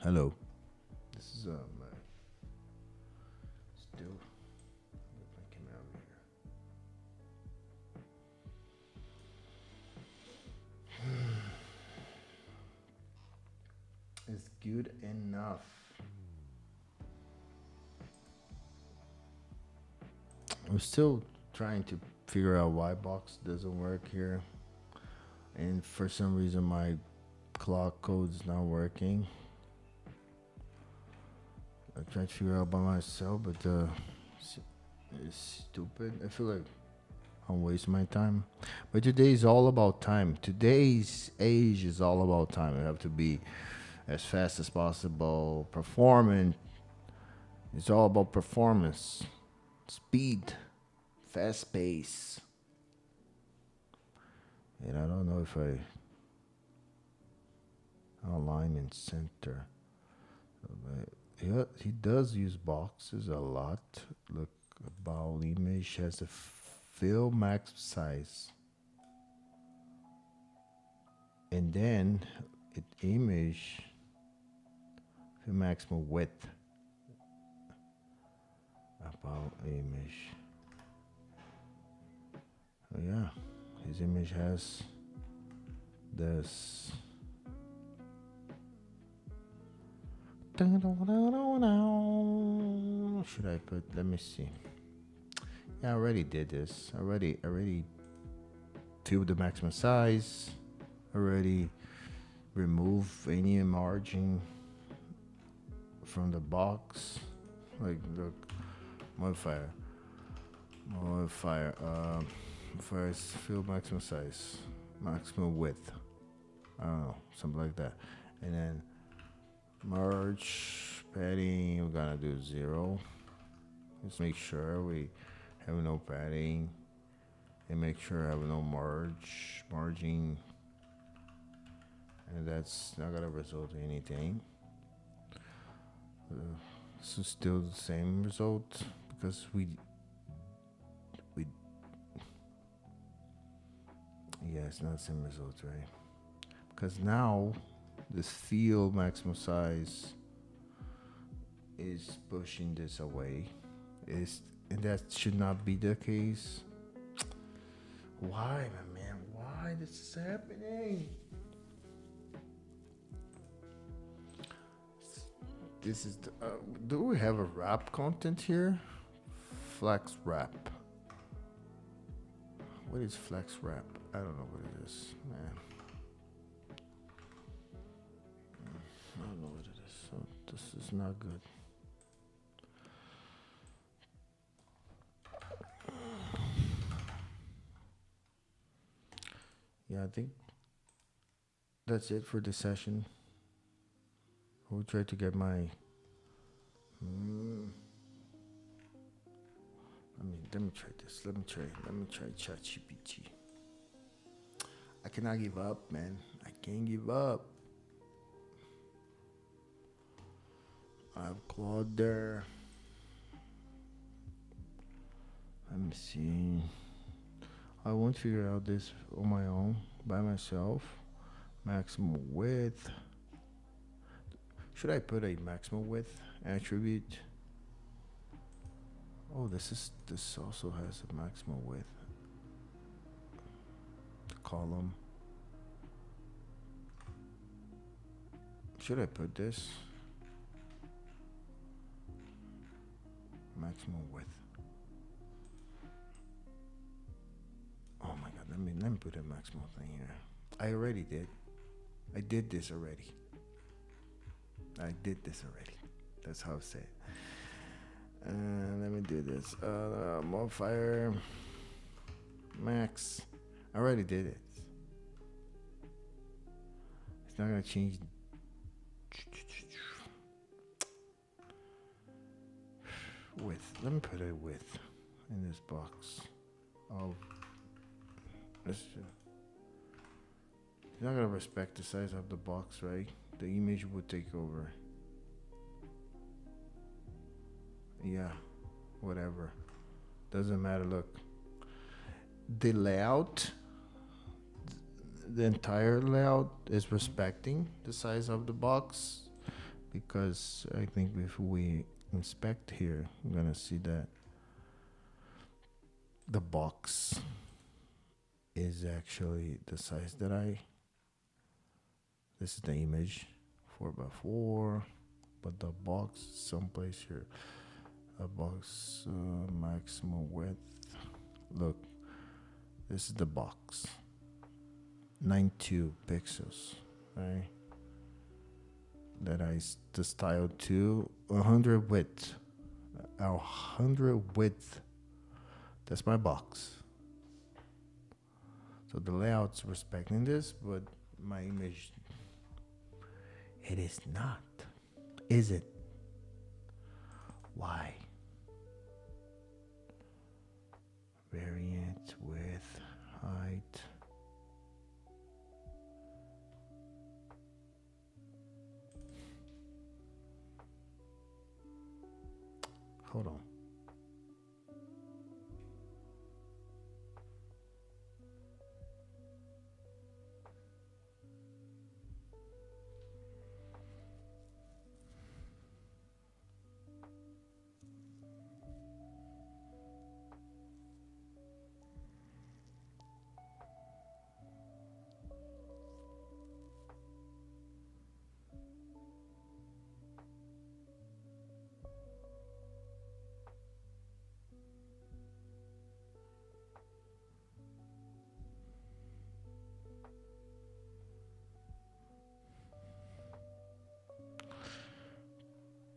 Hello. This is still my camera over here. It's good enough. I'm still trying to figure out why box doesn't work here. And for some reason, my clock code is not working. I tried to figure out by myself, but it's stupid. I feel like I'm wasting my time. But today is all about time. Today's age is all about time. You have to be as fast as possible, performing. It's all about performance, speed, fast pace. And I don't know if I alignment center. But he does use boxes a lot. Look, about image has a fill max size, and then it image fill maximum width. About image. Oh yeah, his image has this. Should I put? Let me see. Yeah, I already did this. Already filled the maximum size. Already remove any margin from the box. Like look, modifier. First fill maximum size, maximum width. I don't know, something like that. And then merge padding. We're gonna do 0. Just make sure we have no padding, and make sure I have no margin, and that's not gonna result in anything. This is still the same result because we yeah, it's not the same result, right? Because now this field maximum size is pushing this away. And that should not be the case. Why, my man? Why this is happening? This is the, do we have a wrap content here? Flex wrap. What is flex wrap? I don't know what it is, man. I don't know what it is. So this is not good. Yeah, I think that's it for this session. We'll try to get my. Let me try this. Let me try ChatGPT. I cannot give up, man. I can't give up. I have Claude there. Let me see. I won't figure out this on my own, by myself. Maximum width. Should I put a maximum width attribute? Oh, this also has a maximum width. Column. Should I put this? Maximum width. Oh my god, let me put a maximum thing here. I already did. I did this already. That's how I say it. Let me do this. Modifier max. I already did it. It's not gonna change. Width. Let me put a width in this box. Oh, it's not gonna respect the size of the box, right? The image would take over. Yeah, whatever. Doesn't matter. Look, the layout, the entire layout is respecting the size of the box, because I think if we inspect here, we're gonna see that the box is actually the size that this is the image 4x4, but the box is someplace here. A box maximum width. Look, This is the box. 92 pixels, right? That the style to 100 width. 100 width. That's my box. So the layout's respecting this, but my image, it is not. Is it? Why? Variant, width, height. Hold on.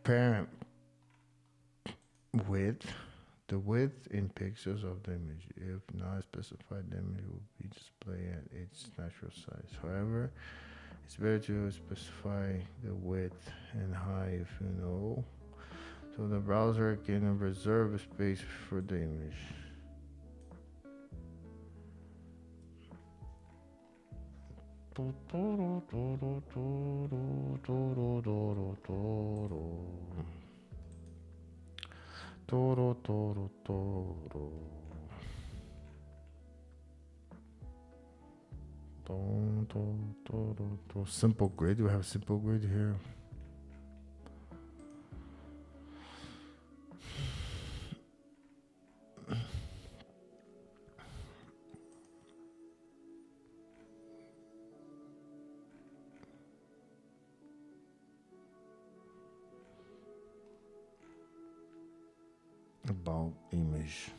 Parent width, the width in pixels of the image. If not specified, the image will be displayed at its natural size. However, it's better to specify the width and height if you know, so the browser can reserve a space for the image. Simple grid. We have simple grid here. About image.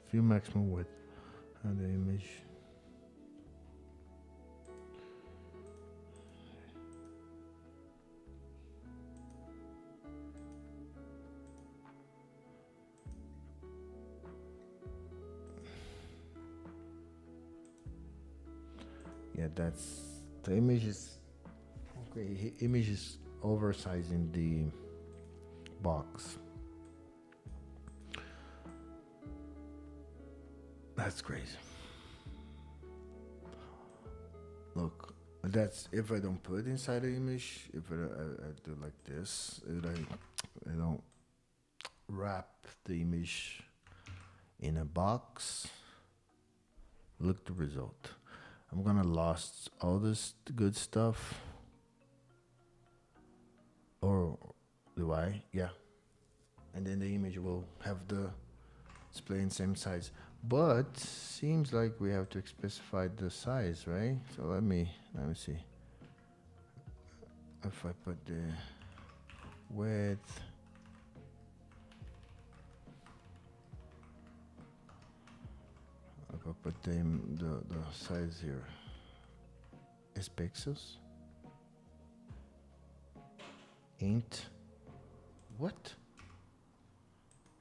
View maximum width and the image. Yeah, that's the image is okay. Image is oversizing the box. That's crazy. Look, that's if I don't put inside the image. If I do like this, I don't wrap the image in a box. Look the result. I'm gonna lost all this good stuff. Or do I? Yeah. And then the image will have the display in same size. But seems like we have to specify the size, right? So let me see. If I put the width, if I put the size here, is pixels, int. What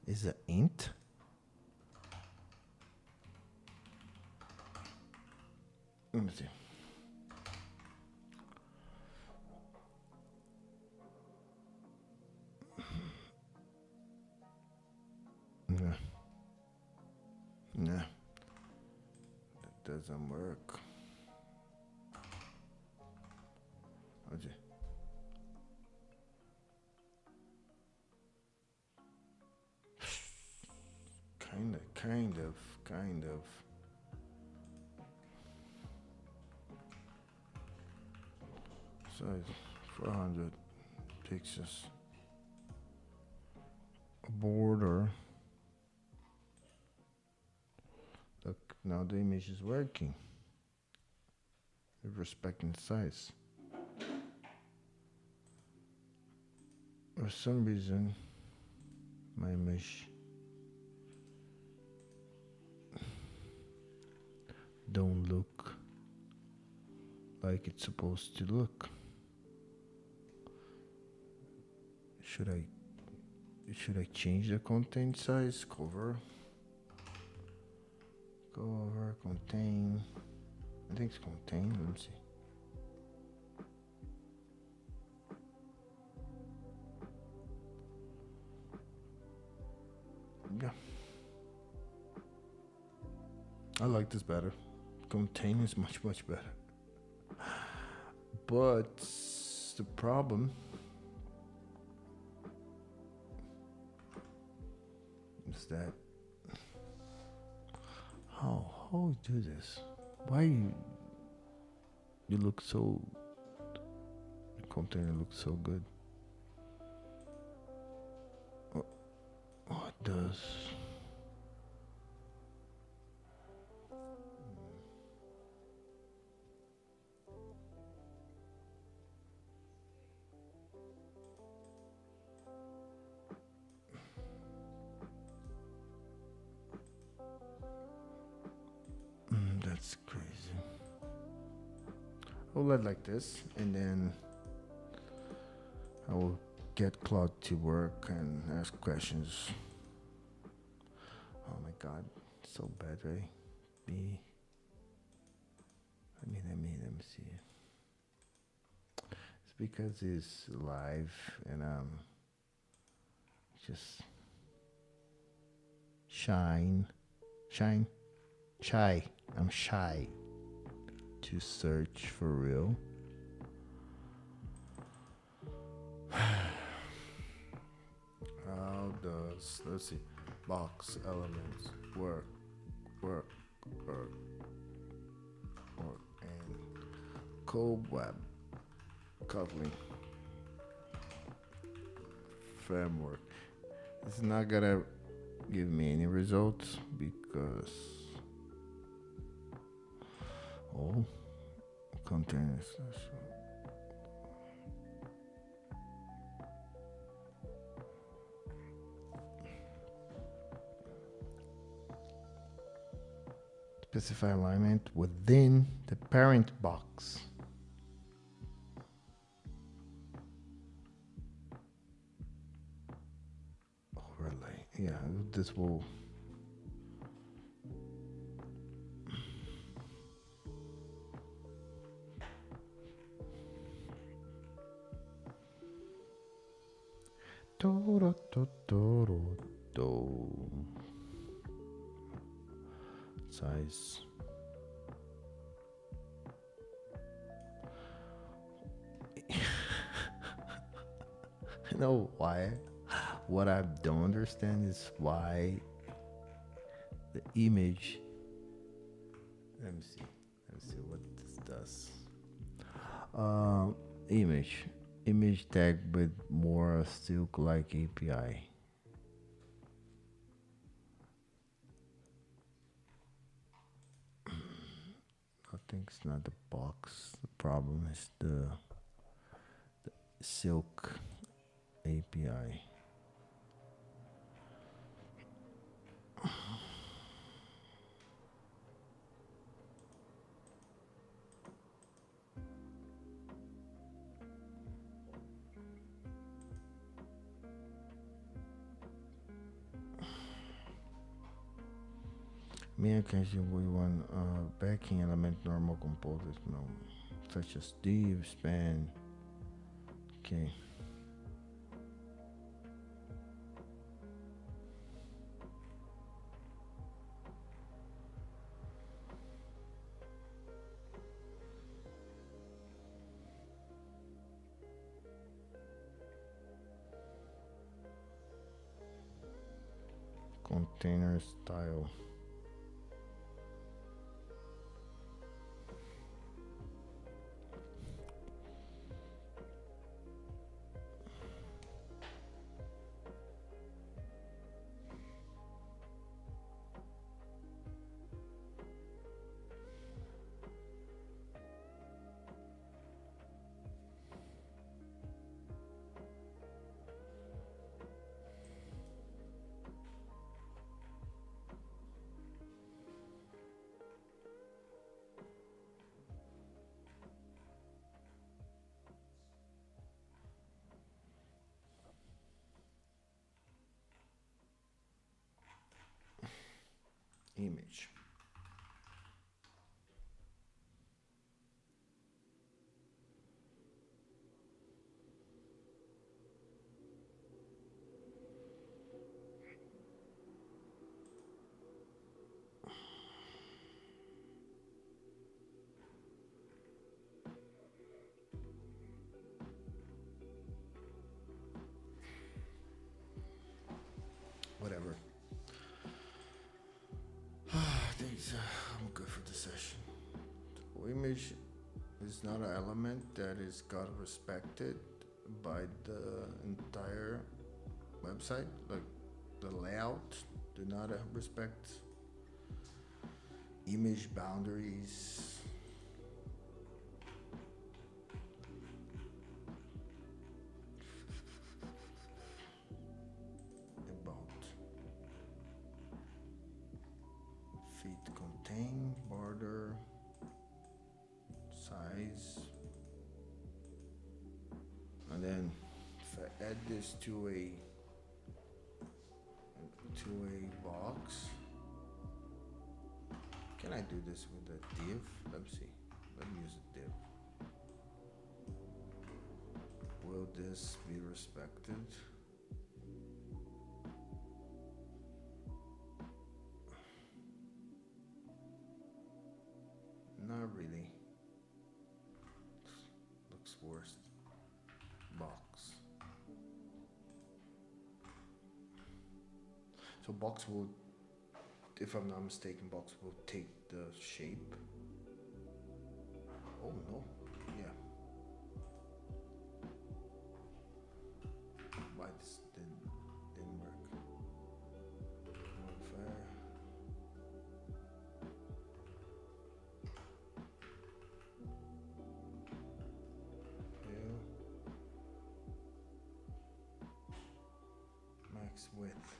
is a int? Let me see. Nah. Nah. That doesn't work. Okay. Kind of. Size 400 pixels. Border. Look, now the image is working. Respecting size. For some reason, my image don't look like it's supposed to look. Should I should I change the content size? Cover, contain. I think it's contain. Let me see. Yeah. I like this better. Contain is much better. But the problem is that how you do this? Why you look so the container looks so good? Oh, it does. That's crazy. I'll let like this, and then I will get Claude to work and ask questions. Oh my God, so bad, right? B. Let me see. It's because it's live and just shine, shy. I'm shy to search for real. How does, let's see, box elements work, work, and Kobweb Kotlin framework. It's not gonna give me any results because containers. Specify alignment within the parent box. Overlay. Yeah, this will. Size. You know why? What I don't understand is why the image. Let me see what this does. Image tag with more Silk-like API. I think it's not the box. The problem is the Silk API. Main occasion we want backing element normal composers, such as div, span. Okay. Container style. image. Whatever. I think I'm good for the session. So image is not an element that is got respected by the entire website. Like the layout do not respect image boundaries. About feet contain border size, and then if I add this to a box, can I do this with a div? Let me see. Let me use a div. Will this be respected? Not really. Looks worse. Box. So box will, if I'm not mistaken, box will take the shape. Oh no, yeah. Why this didn't work? Modifier. Fill. Max width.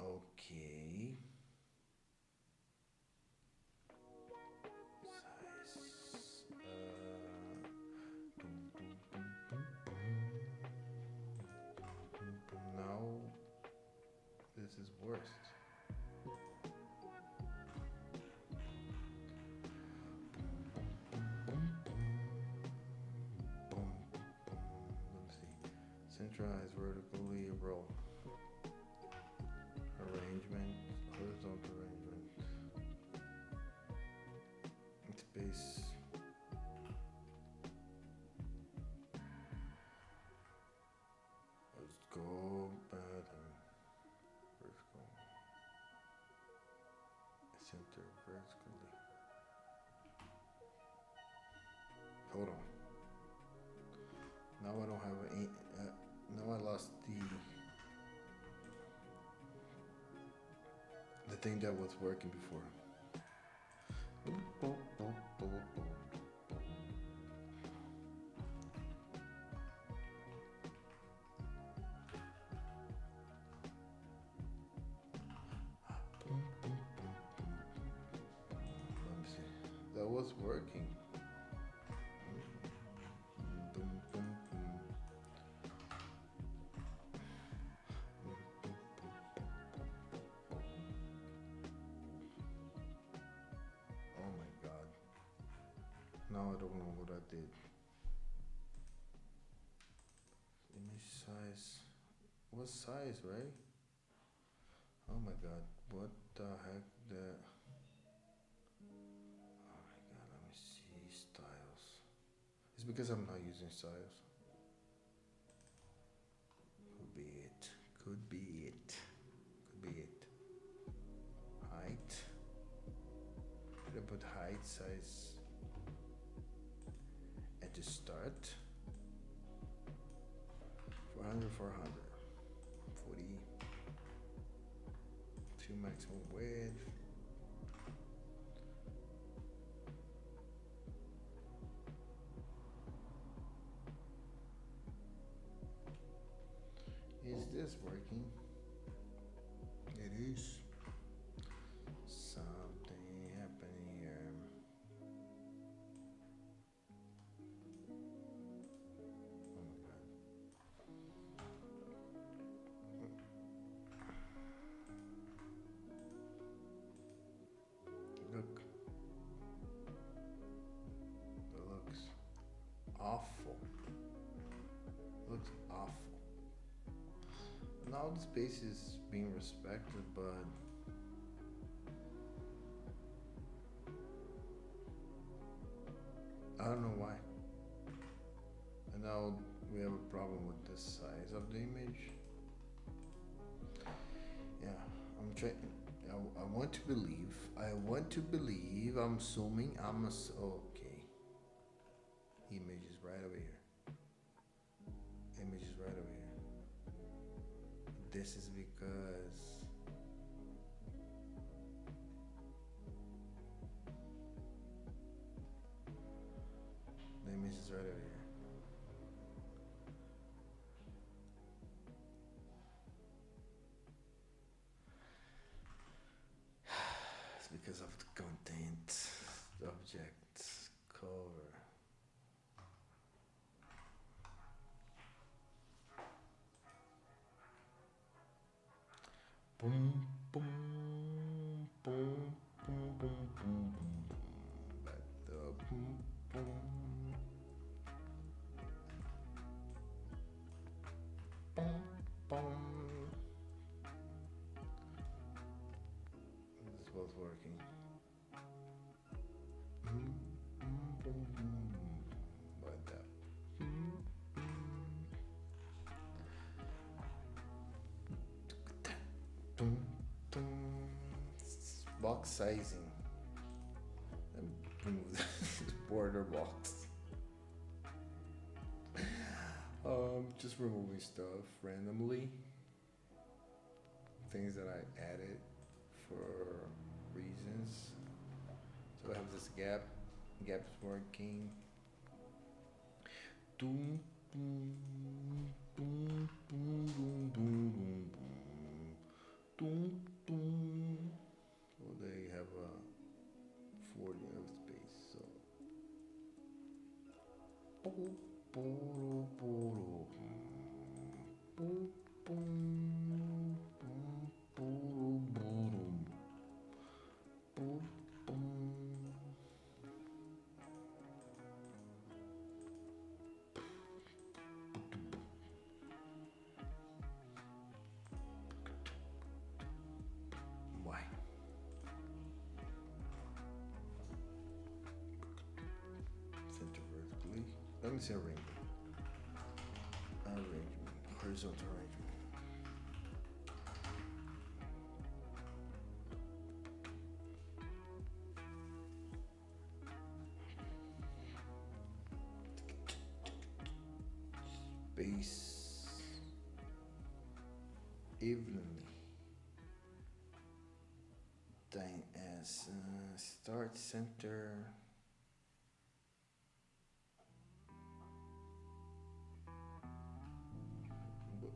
Okay. Size. Now this is worse. Let me see. Centralized vertically row. Arrangement, horizontal arrangement. Space. Let's go pattern. Vertical. Center vertically. Hold on. Now I don't have any. Now I lost the thing that was working before. Let me see. That was working. Oh my god. Now I don't know what I did. Image size. What size, right? Oh my god. What the heck? Oh my god. Let me see styles. It's because I'm not using styles. Could be it. Could be it. Could be it. Height. I'm gonna put height size at the start. 400, 400. 42 maximum width. Is this working? It is. Something happening here. awful. Looks awful. Now the space is being respected, but I don't know why. And now we have a problem with the size of the image. Yeah, I'm trying. I want to believe. I want to believe. I'm assuming. Okay. Image is right over here. Image is right over here. This is because the image is right over here. It's because of the content, the object, cover. Boom, boom, boom, boom, boom, boom, boom. Back the boom, boom. Boom, boom. This is both working. Boom, boom, boom, boom. Like that. Boom, boom. Box sizing. Let me remove this border box. Just removing stuff randomly. Things that I added for reasons. So I have this gap. Gap is working. Doom, boom, boom, boom, boom, boom, boom, boom. Doom, doom. So they have a 40 of space. So. Boom, boom, boom, boom, boom, boom, boom, boom, boom. Why? Center vertically. Let me see arrangement. Arrangement. Horizontal arrangement. Space evenly. Then as start center.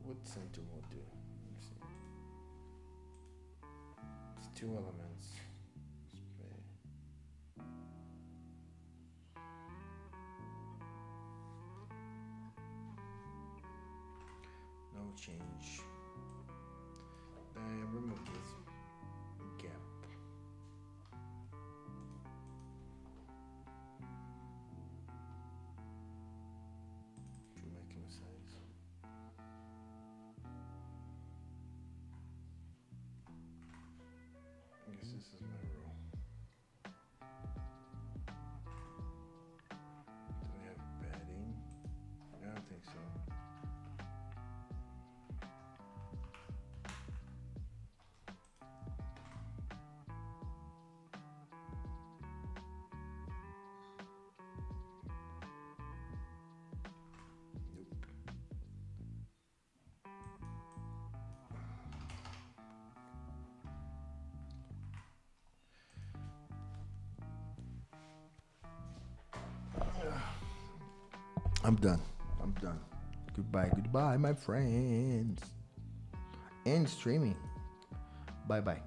What center will do? Let's see. It's two elements. No change. Then remove this gap. To make him size. I guess this is my row. Do we have padding? I don't think so. Nope. I'm done. I'm done. Goodbye, goodbye, my friends. And streaming. Bye bye.